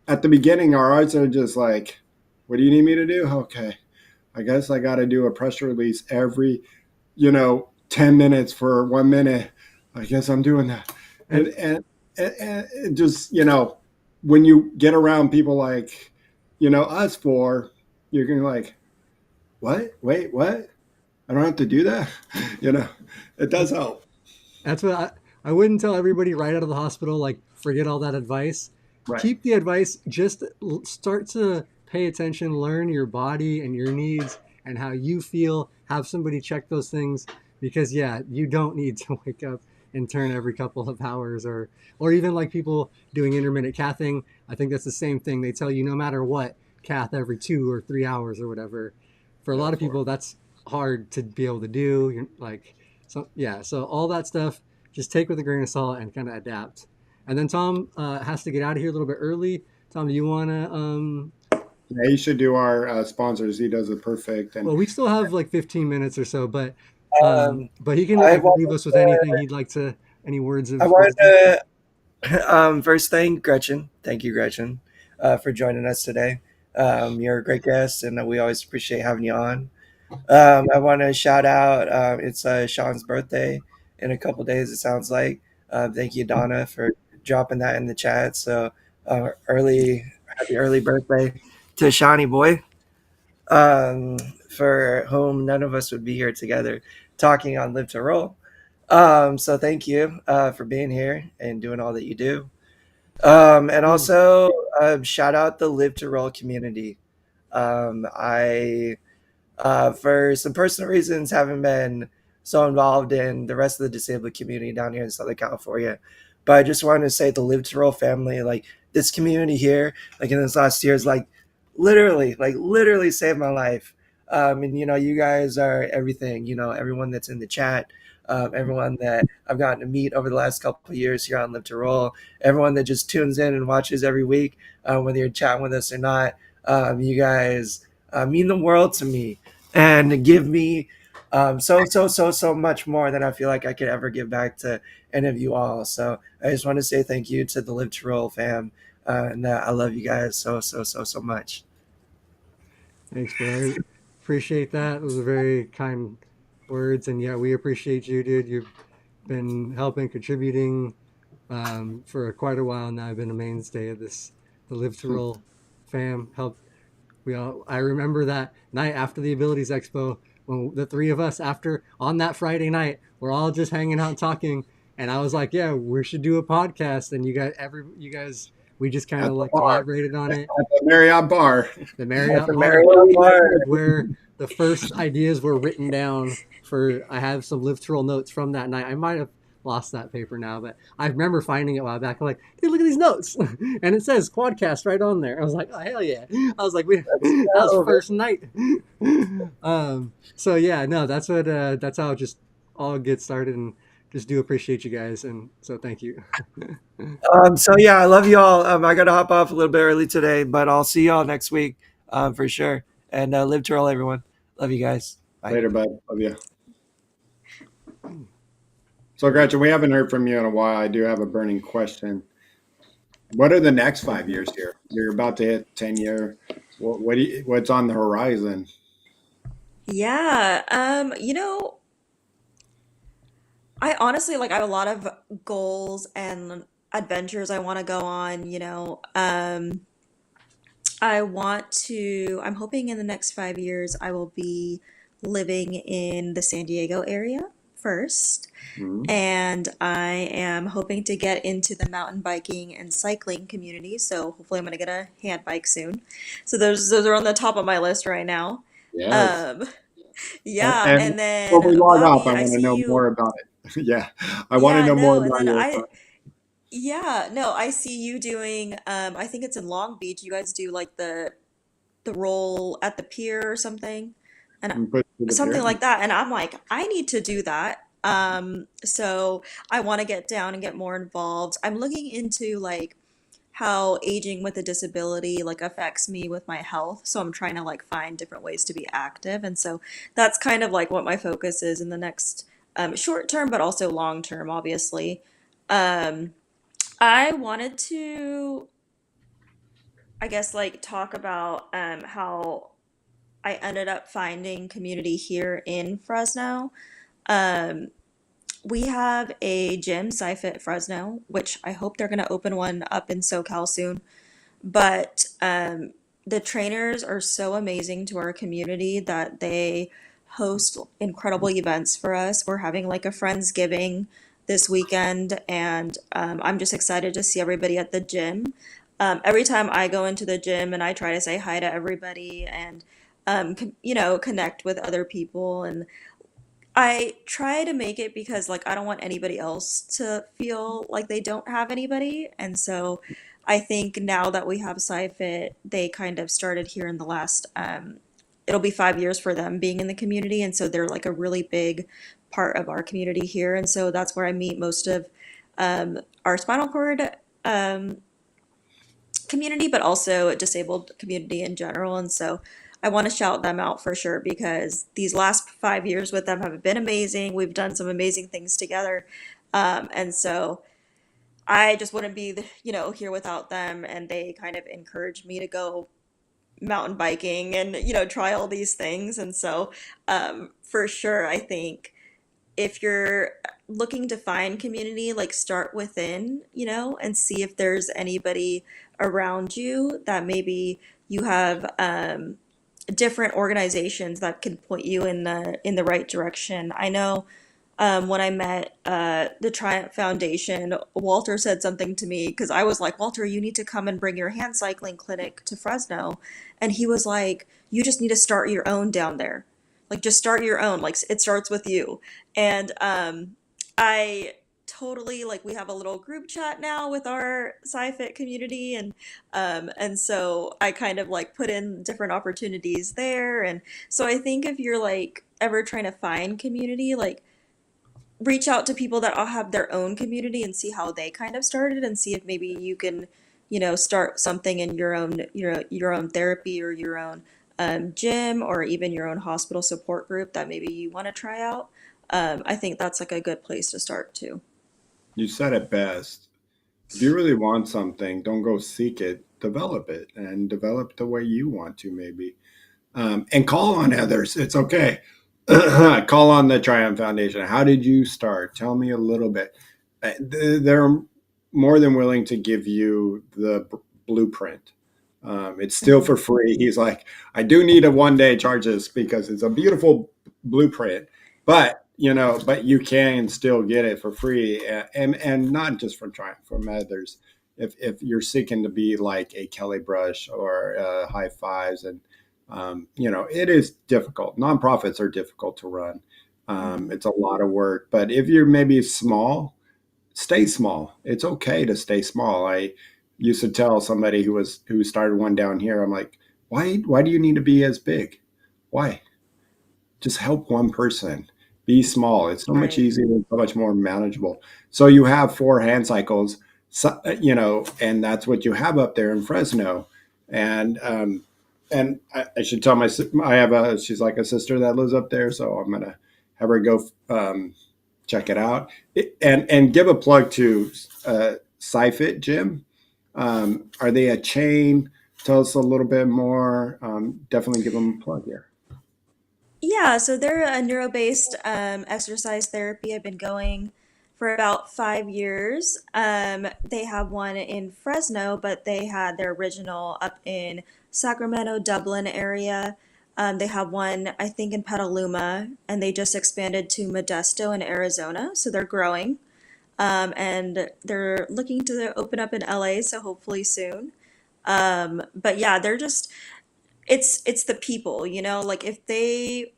at the beginning, our eyes are just like, what do you need me to do? Okay, I guess I got to do a pressure release every 10 minutes for 1 minute. I guess I'm doing that. And just, when you get around people like, us four, you're going to like, what? Wait, what? I don't have to do that. It does help. That's what I wouldn't tell everybody right out of the hospital, like, forget all that advice. Right. Keep the advice, just start to pay attention, learn your body and your needs and how you feel. Have somebody check those things, because yeah, you don't need to wake up and turn every couple of hours, or even like people doing intermittent cathing. I think that's the same thing. They tell you no matter what, cath every 2 or 3 hours or whatever. For a lot of people, that's hard to be able to do. You're like, so yeah, so all that stuff, just take with a grain of salt and kind of adapt. And then Tom has to get out of here a little bit early. Tom, do you want to? Yeah, he should do our sponsors. He does it perfect. And Well, we still have like 15 minutes or so, but Um, he can I like leave wanted us with anything he'd like to, any words of I wanted wisdom. to first thank Gretchen. Thank you, Gretchen, for joining us today. You're a great guest, and we always appreciate having you on. I want to shout out. It's Shawn's birthday in a couple days. It sounds like. Thank you, Donna, for dropping that in the chat. So happy early birthday to Shawnee boy, um, for whom none of us would be here together talking on Live to Roll. So thank you for being here and doing all that you do. And also shout out the Live to Roll community. I for some personal reasons, haven't been so involved in the rest of the disabled community down here in Southern California. But I just wanted to say the Live to Roll family, like this community here, like in this last year, is like literally saved my life. And you guys are everything. Everyone that's in the chat, everyone that I've gotten to meet over the last couple of years here on Live to Roll, everyone that just tunes in and watches every week, whether you're chatting with us or not. You guys mean the world to me and give me so much more than I feel like I could ever give back to any of you all. So I just want to say thank you to the Live to Roll fam, and I love you guys so much. Thanks, bro. I appreciate that. Those are very kind words, and yeah, we appreciate you, dude. You've been helping, contributing for quite a while now. I've been a mainstay of the Live to Roll fam. I remember that night after the Abilities Expo, when the three of us, on that Friday night, we're all just hanging out and talking, and I was like, yeah, we should do a podcast. And you guys, we just kind of like collaborated on it. At the Marriott bar. The Marriott Bar. where the first ideas were written down. I have some Live to Roll notes from that night. I might have lost that paper now, but I remember finding it a while back. I'm like, dude, look at these notes, and it says Quadcast right on there. I was like, oh hell yeah! I was like, that was first night. So yeah, no, that's how it just all gets started, and just do appreciate you guys, and so thank you. So yeah, I love you all. I got to hop off a little bit early today, but I'll see y'all next week for sure. And Live to Roll, everyone. Love you guys. Bye. Later, bud. Love you. So, Gretchen, we haven't heard from you in a while. I do have a burning question. What are the next 5 years here? You're about to hit 10-year. What's on the horizon? Yeah, I honestly I have a lot of goals and adventures I want to go on, I'm hoping in the next 5 years I will be living in the San Diego area first. Mhm. And I am hoping to get into the mountain biking and cycling community. So hopefully I'm going to get a hand bike soon. So those are on the top of my list right now. Yes. Yeah, And and before we then log off, Bobby, I I want to see know you. more about it. Yeah, I want to Yeah, know more no, and about then your. yeah, no, I see you doing, I think it's in Long Beach. You guys do like the the role at the pier or something, and And put to the something pier. like that. And I'm like, I need to do that. So I want to get down and get more involved. I'm looking into like how aging with a disability like affects me with my health. So I'm trying to like find different ways to be active. And so that's kind of like what my focus is in the next short term, but also long term, obviously. Um, I wanted to, I guess, like talk about how I ended up finding community here in Fresno. Um, we have a gym, SciFit Fresno, which I hope they're going to open one up in SoCal soon. But the trainers are so amazing to our community that they host incredible events for us. We're having like a Friendsgiving this weekend, and I'm just excited to see everybody at the gym. Every time I go into the gym and I try to say hi to everybody and connect with other people, and I try to make it because like I don't want anybody else to feel like they don't have anybody. And so I think now that we have SciFit, they kind of started here in the last it'll be 5 years for them being in the community. And so they're like a really big part of our community here. And so that's where I meet most of our spinal cord um, community, but also disabled community in general. And so I want to shout them out for sure because these last 5 years with them have been amazing. We've done some amazing things together. And so I just wouldn't be, here without them. And they kind of encouraged me to go mountain biking and, try all these things. And so for sure, I think if you're looking to find community, like start within, and see if there's anybody around you that maybe you have different organizations that can point you in the right direction. I know when I met the Triumph Foundation, Walter said something to me because I was like, Walter, you need to come and bring your hand cycling clinic to Fresno. And he was like, you just need to start your own down there. Like, just start your own. Like, it starts with you. And I totally like we have a little group chat now with our SciFit community, and so I kind of like put in different opportunities there. And so I think if you're like ever trying to find community, like reach out to people that all have their own community and see how they kind of started and see if maybe you can, start something in your own therapy or your own gym or even your own hospital support group that maybe you want to try out. I think that's like a good place to start too. You said it best. If you really want something, don't go seek it, develop it, and develop the way you want to, maybe. And call on others. It's okay. Call on the Triumph Foundation. How did you start? Tell me a little bit. They're more than willing to give you the blueprint. It's still for free. He's like, I do need a 1 day charges because it's a beautiful blueprint, but but you can still get it for free, and not just from Triumph, from others. If you're seeking to be like a Kelly Brush or High Fives, and it is difficult. Nonprofits are difficult to run. It's a lot of work, but if you're maybe small, stay small. It's okay to stay small. I used to tell somebody who started one down here, I'm like, why do you need to be as big? Why? Just help one person. Be small. It's so much Right. easier and so much more manageable. So you have 4 hand cycles, and that's what you have up there in Fresno. And I should tell she's like a sister that lives up there, so I'm gonna have her go check it out, and give a plug to SciFit Gym. Are they a chain? Tell us a little bit more. Definitely give them a plug here. Yeah, so they're a neuro-based exercise therapy. I've been going for about 5 years. They have one in Fresno, but they had their original up in Sacramento, Dublin area. They have one, I think, in Petaluma, and they just expanded to Modesto in Arizona. So they're growing, and they're looking to open up in LA, so hopefully soon. But yeah, they're just it's the people, like if they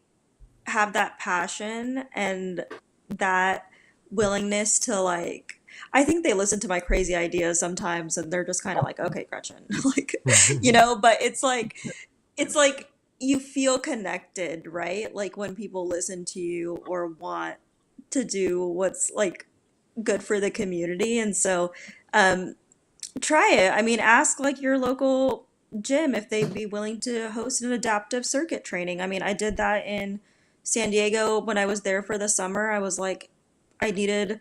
have that passion and that willingness to like I think they listen to my crazy ideas sometimes and they're just kind of like, okay, Gretchen, like, but it's like it's like you feel connected, right? Like when people listen to you or want to do what's like good for the community. And so, um, try it. I mean, ask like your local gym if they'd be willing to host an adaptive circuit training. I mean, I did that in San Diego when I was there for the summer. I was like, I needed,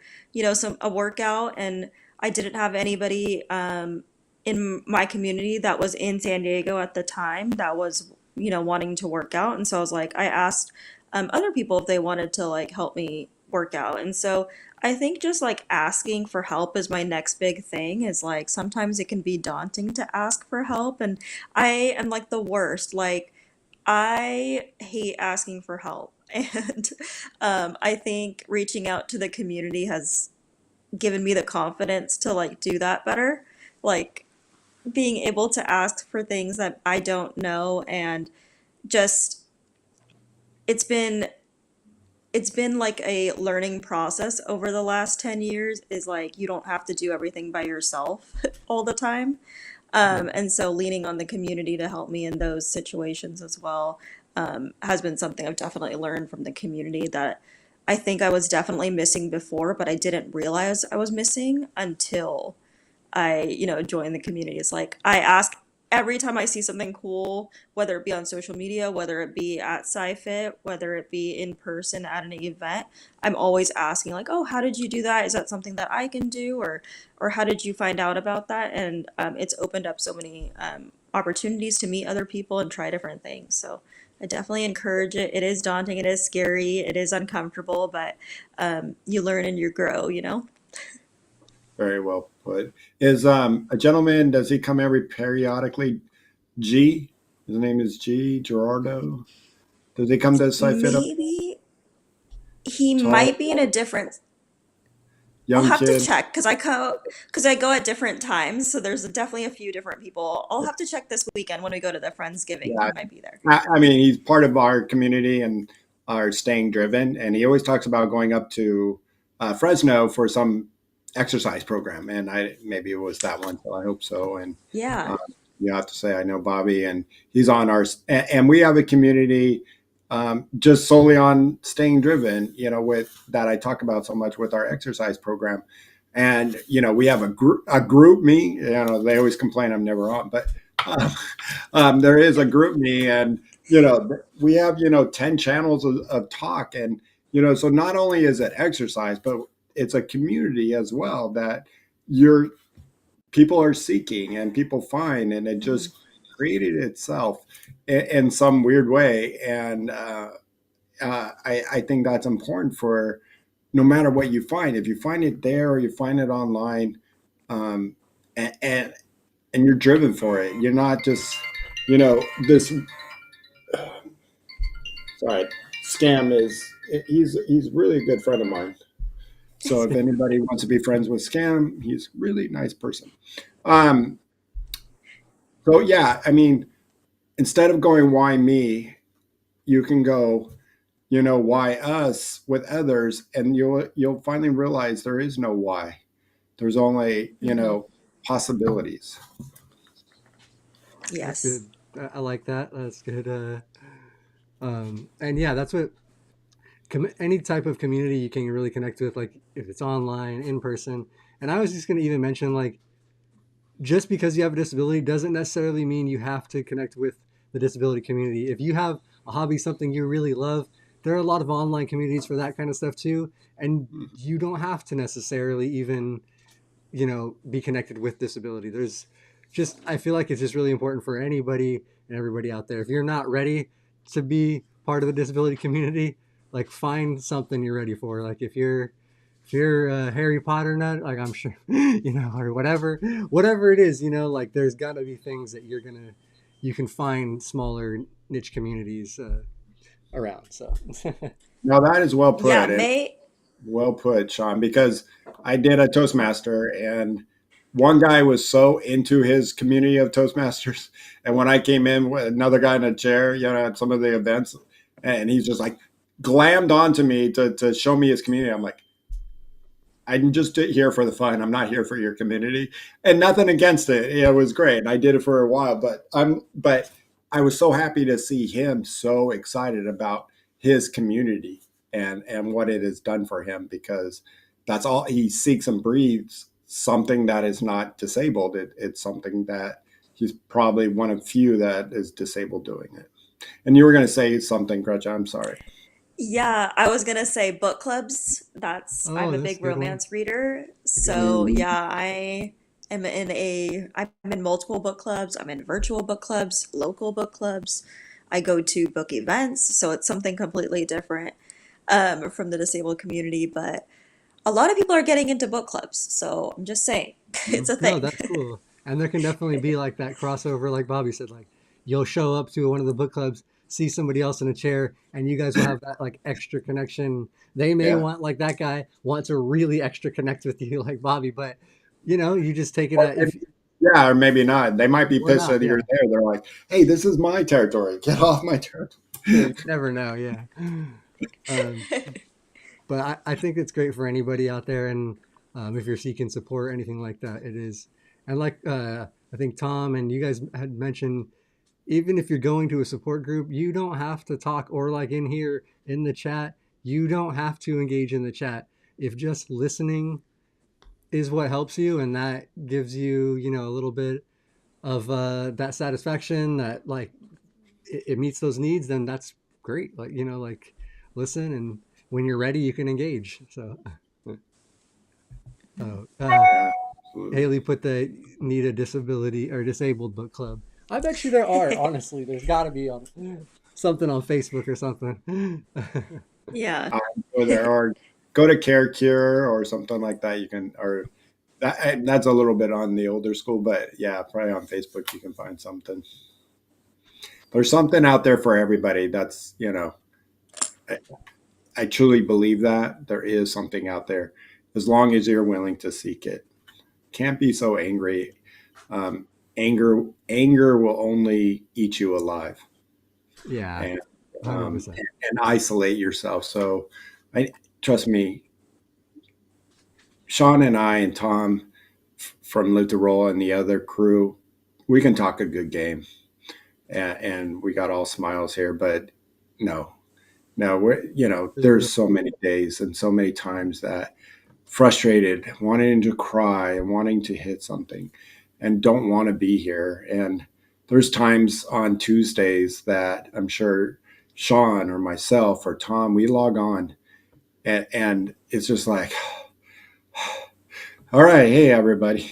some a workout, and I didn't have anybody in my community that was in San Diego at the time that was, wanting to work out. And so I was like, I asked other people if they wanted to like help me work out. And so I think just like asking for help is my next big thing, is like sometimes it can be daunting to ask for help. And I am like the worst. Like, I hate asking for help. And I think reaching out to the community has given me the confidence to like do that better. Like, being able to ask for things that I don't know, and just it's been it's been like a learning process over the last 10 years, is like you don't have to do everything by yourself all the time. And so leaning on the community to help me in those situations as well, has been something I've definitely learned from the community that I think I was definitely missing before, but I didn't realize I was missing until I, join the community. It's like I ask every time I see something cool, whether it be on social media, whether it be at SciFit, whether it be in person at an event, I'm always asking like, "Oh, how did you do that? Is that something that I can do, or how did you find out about that?" And it's opened up so many opportunities to meet other people and try different things. So I definitely encourage it. It is daunting, it is scary, it is uncomfortable, but you learn and you grow, Very well put. Is a gentleman, does he come every periodically? G? His name is G, Gerardo. Does he come to SciFit up? Maybe he Tall, might be in a different. I'll young have to kid? check because I go at different times, so there's definitely a few different people. I'll have to check this weekend when we go to the Friendsgiving. Yeah. He might be there. I mean, he's part of our community and our staying driven. And he always talks about going up to Fresno for some exercise program. And maybe it was that one. So I hope so. And Yeah. uh, you have to say, I know Bobby, and he's on and we have a community just solely on staying driven, with that I talk about so much with our exercise program. And, we have a group me, they always complain I'm never on, but uh, there is a group me, and, we have, 10 channels of talk. And, so not only is it exercise, but it's a community as well that you're people are seeking and people find, and it Mhm. just created itself in some weird way. And I think that's important for no matter what you find. If you find it there or you find it online, um, and you're driven for it, you're not just this. Sorry, Scam he's really a good friend of mine. So if anybody wants to be friends with Scam, he's a really nice person. Um, so yeah, I mean, instead of going why me, you can go, why us with others, and you'll finally realize there is no why. There's only, Mhm. possibilities. That's Yes. good. I like that. That's good. And yeah, that's what any type of community you can really connect with, like if it's online, in person. And I was just going to even mention, like, just because you have a disability doesn't necessarily mean you have to connect with the disability community. If you have a hobby, something you really love, there are a lot of online communities for that kind of stuff too. And you don't have to necessarily even, be connected with disability. There's just, I feel like it's just really important for anybody and everybody out there. If you're not ready to be part of the disability community, like find something you're ready for. Like if you're a Harry Potter nut, like I'm sure, or whatever it is, like there's gotta be things that you can find smaller niche communities around. So Now that is well Yeah. put, and well put, Shawn, because I did a Toastmaster, and one guy was so into his community of Toastmasters. And when I came in with another guy in a chair, at some of the events, and he's just like glammed onto me to show me his community. I'm like, I'm just here for the fun. I'm not here for your community, and nothing against it. It was great. And I did it for a while, but I was so happy to see him so excited about his community and what it has done for him, because that's all he seeks and breathes, something that is not disabled. It's something that he's probably one of few that is disabled doing it. And you were going to say something, Gretchen. I'm sorry. Yeah, I was gonna say book clubs. I'm Oh, a that's a big good one. romance reader. It's a good one. So yeah, I'm in multiple book clubs. I'm in virtual book clubs, local book clubs. I go to book events, so it's something completely different from the disabled community. But a lot of people are getting into book clubs, so I'm just saying, it's a No, thing. that's cool. And there can definitely be like that crossover, like Bobby said, like you'll show up to one of the book clubs, see somebody else in a chair, and you guys will have that like extra connection. They may Yeah. want like that guy wants to really extra connect with you, like Bobby, but you just take it at if Yeah, or maybe not. They might be or pissed not, that you're yeah. there. They're like, "Hey, this is my territory. Get off my territory." Yeah, you never know, yeah. Um, but I think it's great for anybody out there, and if you're seeking support or anything like that, it is. And like I think Tom and you guys had mentioned, even if you're going to a support group, you don't have to talk, or like in here in the chat, you don't have to engage in the chat. If just listening is what helps you, and that gives you, a little bit of that satisfaction that like it meets those needs, then that's great. Like like listen, and when you're ready, you can engage. So, oh, Yeah, absolutely. Haley put the need a disability or disabled book club. I bet you there are. Honestly, there's got to be on something on Facebook or something. Yeah. Or there are, go to Care Cure or something like that. You can, or that's a little bit on the older school, but yeah, probably on Facebook you can find something. There's something out there for everybody. That's I, I truly believe that there is something out there, as long as you're willing to seek it. Can't be so angry. Um, anger will only eat you alive, Yeah, and 100%. and isolate yourself. So, I trust me, Shawn and I and Tom from Live to Roll and the other crew, we can talk a good game, and we got all smiles here. But no, no, There's there's real. so many days and so many times that frustrated, wanting to cry and wanting to hit something, and don't want to be here. And there's times on Tuesdays that I'm sure Shawn or myself or Tom, we log on, and it's just like, all right, hey everybody,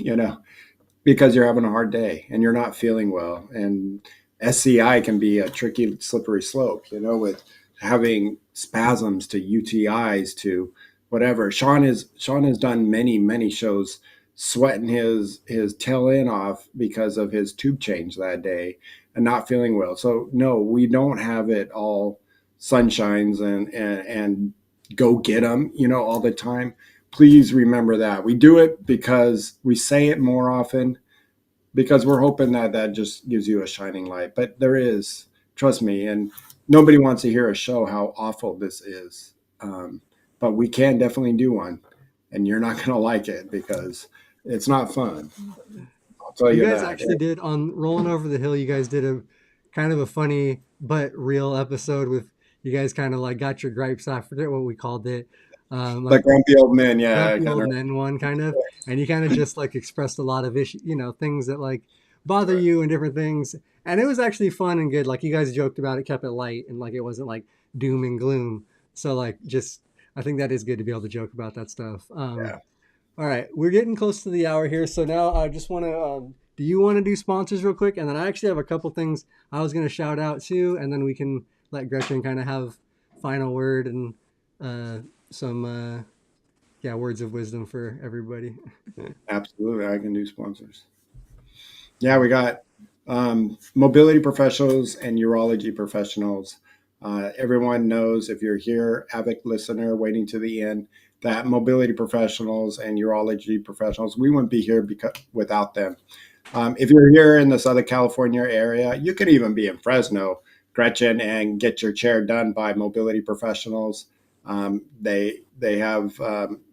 because you're having a hard day and you're not feeling well. And SCI can be a tricky, slippery slope, with having spasms to UTIs to whatever. Shawn has done many, many shows sweating his tail end off because of his tube change that day and not feeling well. So no, we don't have it all sunshines and go get them, all the time. Please remember that we do it because we say it more often, because we're hoping that that just gives you a shining light. But there is, trust me, and nobody wants to hear a show how awful this is. But we can definitely do one, and you're not going to like it because it's not fun. I'll tell You you guys that. actually did on Rolling Over the Hill. You guys did a kind of a funny but real episode with you guys kind of like got your gripes. I forget what we called it. The Like grumpy old men, yeah, grumpy kind old of. men one kind of, and you kind of just like expressed a lot of issues, things that like bother you and different things. And it was actually fun and good. Like you guys joked about it, kept it light, and like it wasn't like doom and gloom. So like just I think that is good to be able to joke about that stuff. Yeah. All right, we're getting close to the hour here, so now I just want to. Do you want to do sponsors real quick, and then I actually have a couple things I was going to shout out to, and then we can let Gretchen kind of have final word and some yeah words of wisdom for everybody. Absolutely, I can do sponsors. Yeah, we got mobility professionals and urology professionals. Everyone knows, if you're here, avid listener, waiting to the end, that mobility professionals and urology professionals, we wouldn't be here without them. If you're here in the Southern California area, you could even be in Fresno, Gretchen, and get your chair done by mobility professionals. They have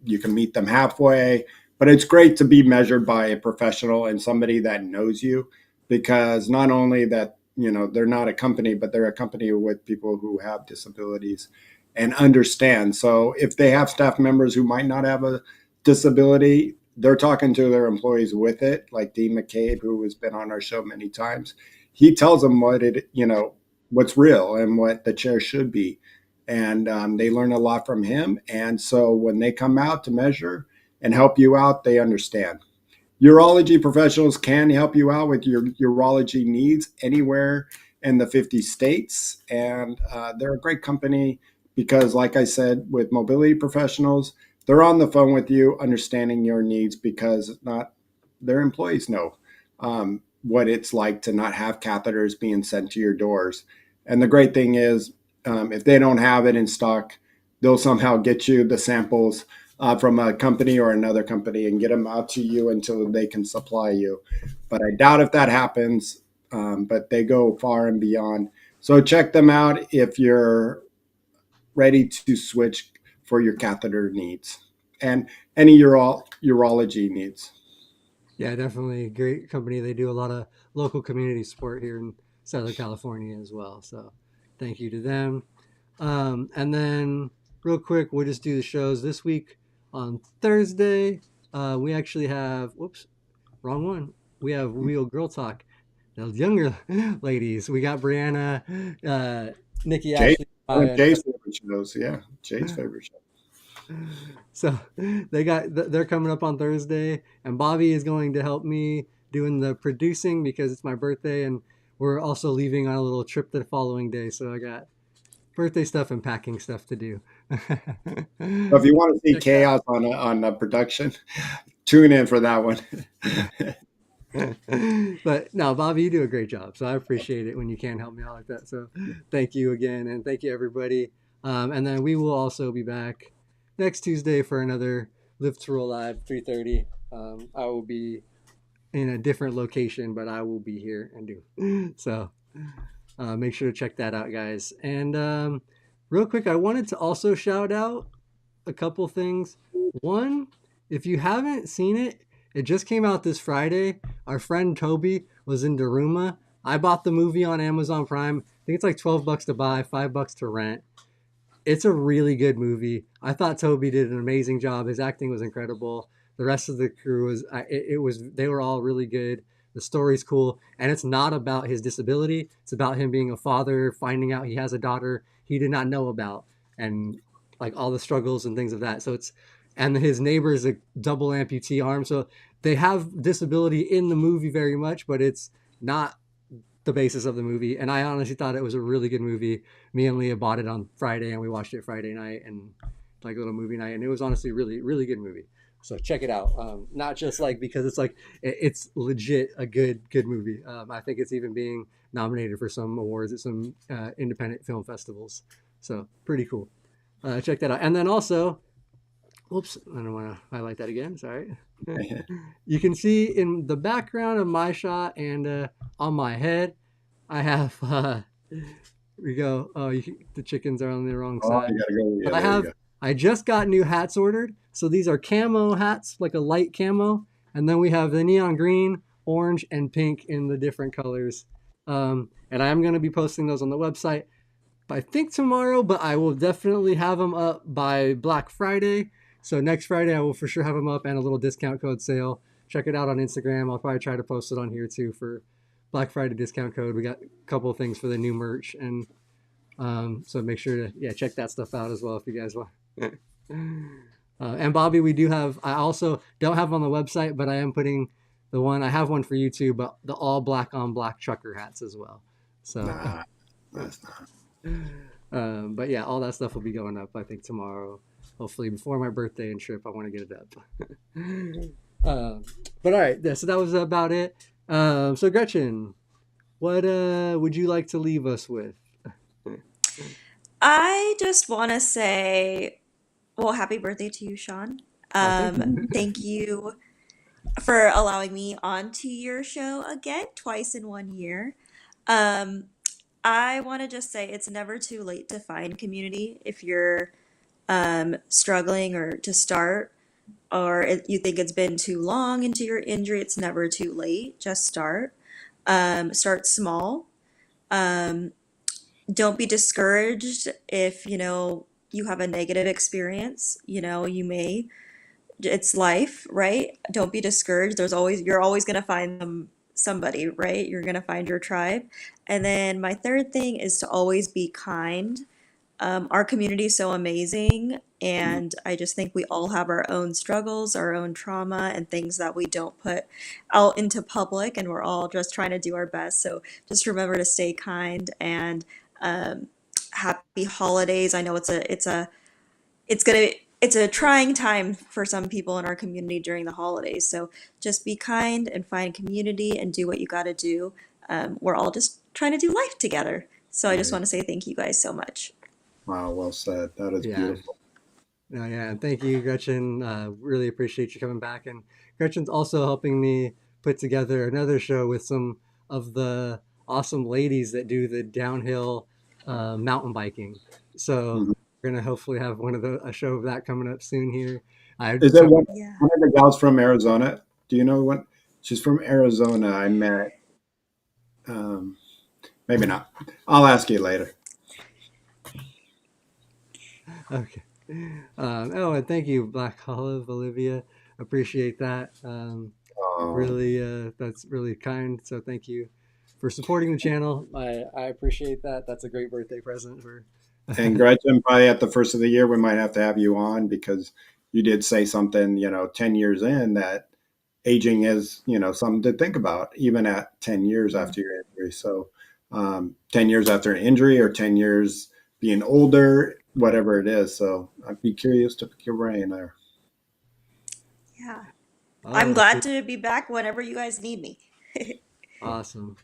you can meet them halfway, but it's great to be measured by a professional and somebody that knows you, because not only that they're not a company, but they're a company with people who have disabilities and understand. So if they have staff members who might not have a disability, they're talking to their employees with it. Like Dean McCabe, who has been on our show many times, he tells them what's real and what the chair should be. And they learn a lot from him. And so when they come out to measure and help you out, they understand. Urology professionals can help you out with your urology needs anywhere in the 50 states. And they're a great company because, like I said, with mobility professionals, they're on the phone with you, understanding your needs because not their employees know what it's like to not have catheters being sent to your doors. And the great thing is, if they don't have it in stock, they'll somehow get you the samples from a company or another company and get them out to you until they can supply you. But I doubt if that happens, but they go far and beyond. So check them out if you're ready to switch for your catheter needs and any urology needs. Yeah, definitely a great company. They do a lot of local community support here in Southern California as well. So thank you to them. And then, real quick, we'll just do the shows this week on Thursday. We actually have, whoops, wrong one. We have Wheel Girl Talk. The younger ladies. We got Brianna, Nikki, Jay, Ashley, one of and Jay's favorite shows. Yeah, Jay's favorite show. so they're coming up on Thursday, and Bobby is going to help me doing the producing because it's my birthday, and we're also leaving on a little trip the following day. So I got birthday stuff and packing stuff to do. So if you want to see chaos on a production, tune in for that one. But no, Bobby, you do a great job. So I appreciate it when you can help me out like that. So thank you again. And thank you, everybody. And then we will also be back next Tuesday for another Live to Roll Live, 3:30. I will be in a different location, but I will be here and do. So make sure to check that out, guys. And real quick, I wanted to also shout out a couple things. One, if you haven't seen it, it just came out this Friday. Our friend Toby was in Daruma. I bought the movie on Amazon Prime. I think it's like $12 to buy, $5 to rent. It's a really good movie. I thought Toby did an amazing job. His acting was incredible. The rest of the crew they were all really good. The story's cool, and it's not about his disability. It's about him being a father, finding out he has a daughter he did not know about, and like all the struggles and things of that. So and his neighbor is a double amputee arm. So they have disability in the movie very much, but it's not the basis of the movie. And I honestly thought it was a really good movie. Me and Leah bought it on Friday and we watched it Friday night and like a little movie night. And it was honestly really, really good movie. So check it out. Not just like because it's legit a good movie. I think it's even being nominated for some awards at some independent film festivals. So pretty cool. Check that out. And then also, whoops, I don't want to highlight that again. Sorry. You can see in the background of my shot and on my head, I have, we go. Oh, the chickens are on the wrong side. You gotta go. Yeah, but I just got new hats ordered. So these are camo hats, like a light camo. And then we have the neon green, orange, and pink in the different colors. And I'm going to be posting those on the website, I think tomorrow, but I will definitely have them up by Black Friday. So next Friday, I will for sure have them up and a little discount code sale. Check it out on Instagram. I'll probably try to post it on here too for Black Friday discount code. We got a couple of things for the new merch. And so make sure to check that stuff out as well if you guys want. And Bobby, I also don't have on the website, but I am putting I have one for you too, but the all black on black trucker hats as well. So, that's not. But yeah, all that stuff will be going up, I think, tomorrow. Hopefully before my birthday and trip, I want to get it up. But all right, so that was about it. So Gretchen, what would you like to leave us with? I just want to say, well, happy birthday to you, Shawn. Thank you for allowing me onto your show again, twice in 1 year. I want to just say it's never too late to find community if you're struggling or to start, or if you think it's been too long into your injury. It's never too late. Just start. Start small. Don't be discouraged if, you have a negative experience. You may, it's life, right? Don't be discouraged. You're always going to find somebody, right? You're going to find your tribe. And then my third thing is to always be kind. Our community is so amazing, and I just think we all have our own struggles, our own trauma, and things that we don't put out into public, and we're all just trying to do our best. So just remember to stay kind, and um, happy holidays. I know it's gonna it's a trying time for some people in our community during the holidays. So just be kind and find community and do what you got to do. We're all just trying to do life together. So I just Right. want to say thank you guys so much. Wow, well said. That is Yeah. beautiful. No, yeah, and thank you, Gretchen. Really appreciate you coming back. And Gretchen's also helping me put together another show with some of the awesome ladies that do the downhill mountain biking. So Mhm. we're gonna hopefully have a show of that coming up soon here. I Is it so Yeah. one of the gals from Arizona? Do you know what? She's from Arizona. I met. Um, maybe not. I'll ask you later. okay. Oh, and thank you, Black Olive Olivia. Appreciate that. Oh, Really, that's really kind. So thank you for supporting the channel. I appreciate that. That's a great birthday present for. and Gretchen, probably at the first of the year, we might have to have you on because you did say something, 10 years in that aging is, something to think about, even at 10 years Yeah. after your injury. So, 10 years after an injury or 10 years being older, whatever it is. So, I'd be curious to pick your brain there. Yeah. I'm Oh, glad cool. to be back whenever you guys need me. Awesome.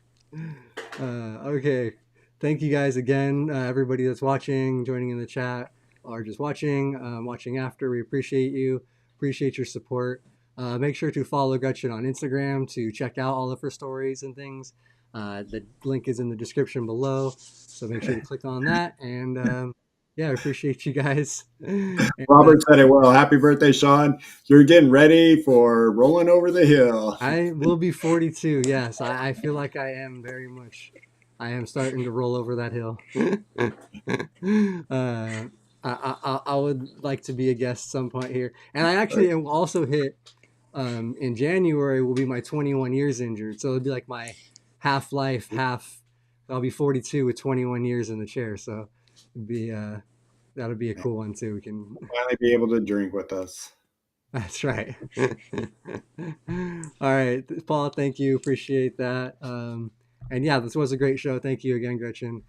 Okay. Thank you guys again, everybody that's watching, joining in the chat, or just watching after. We appreciate you. Appreciate your support. Make sure to follow Gretchen on Instagram to check out all of her stories and things. The link is in the description below, so make sure to click on that. And yeah, I appreciate you guys. And Robert said it well. Happy birthday, Shawn. You're getting ready for rolling over the hill. I will be 42. Yes, I feel like I am very much. I am starting to roll over that hill. I would like to be a guest some point here, and I actually am also hit in January will be my 21 years injured, so it'll be like my half life, half. I'll be 42 with 21 years in the chair, so it'd be that'll be a cool one too. We can. Finally be able to drink with us. That's right. All right, Paul. Thank you. Appreciate that. And yeah, this was a great show. Thank you again, Gretchen.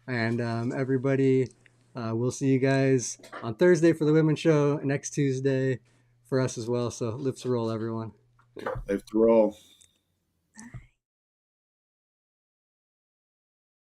And everybody, we'll see you guys on Thursday for the women's show. Next Tuesday for us as well. So live to roll, everyone. Live to roll.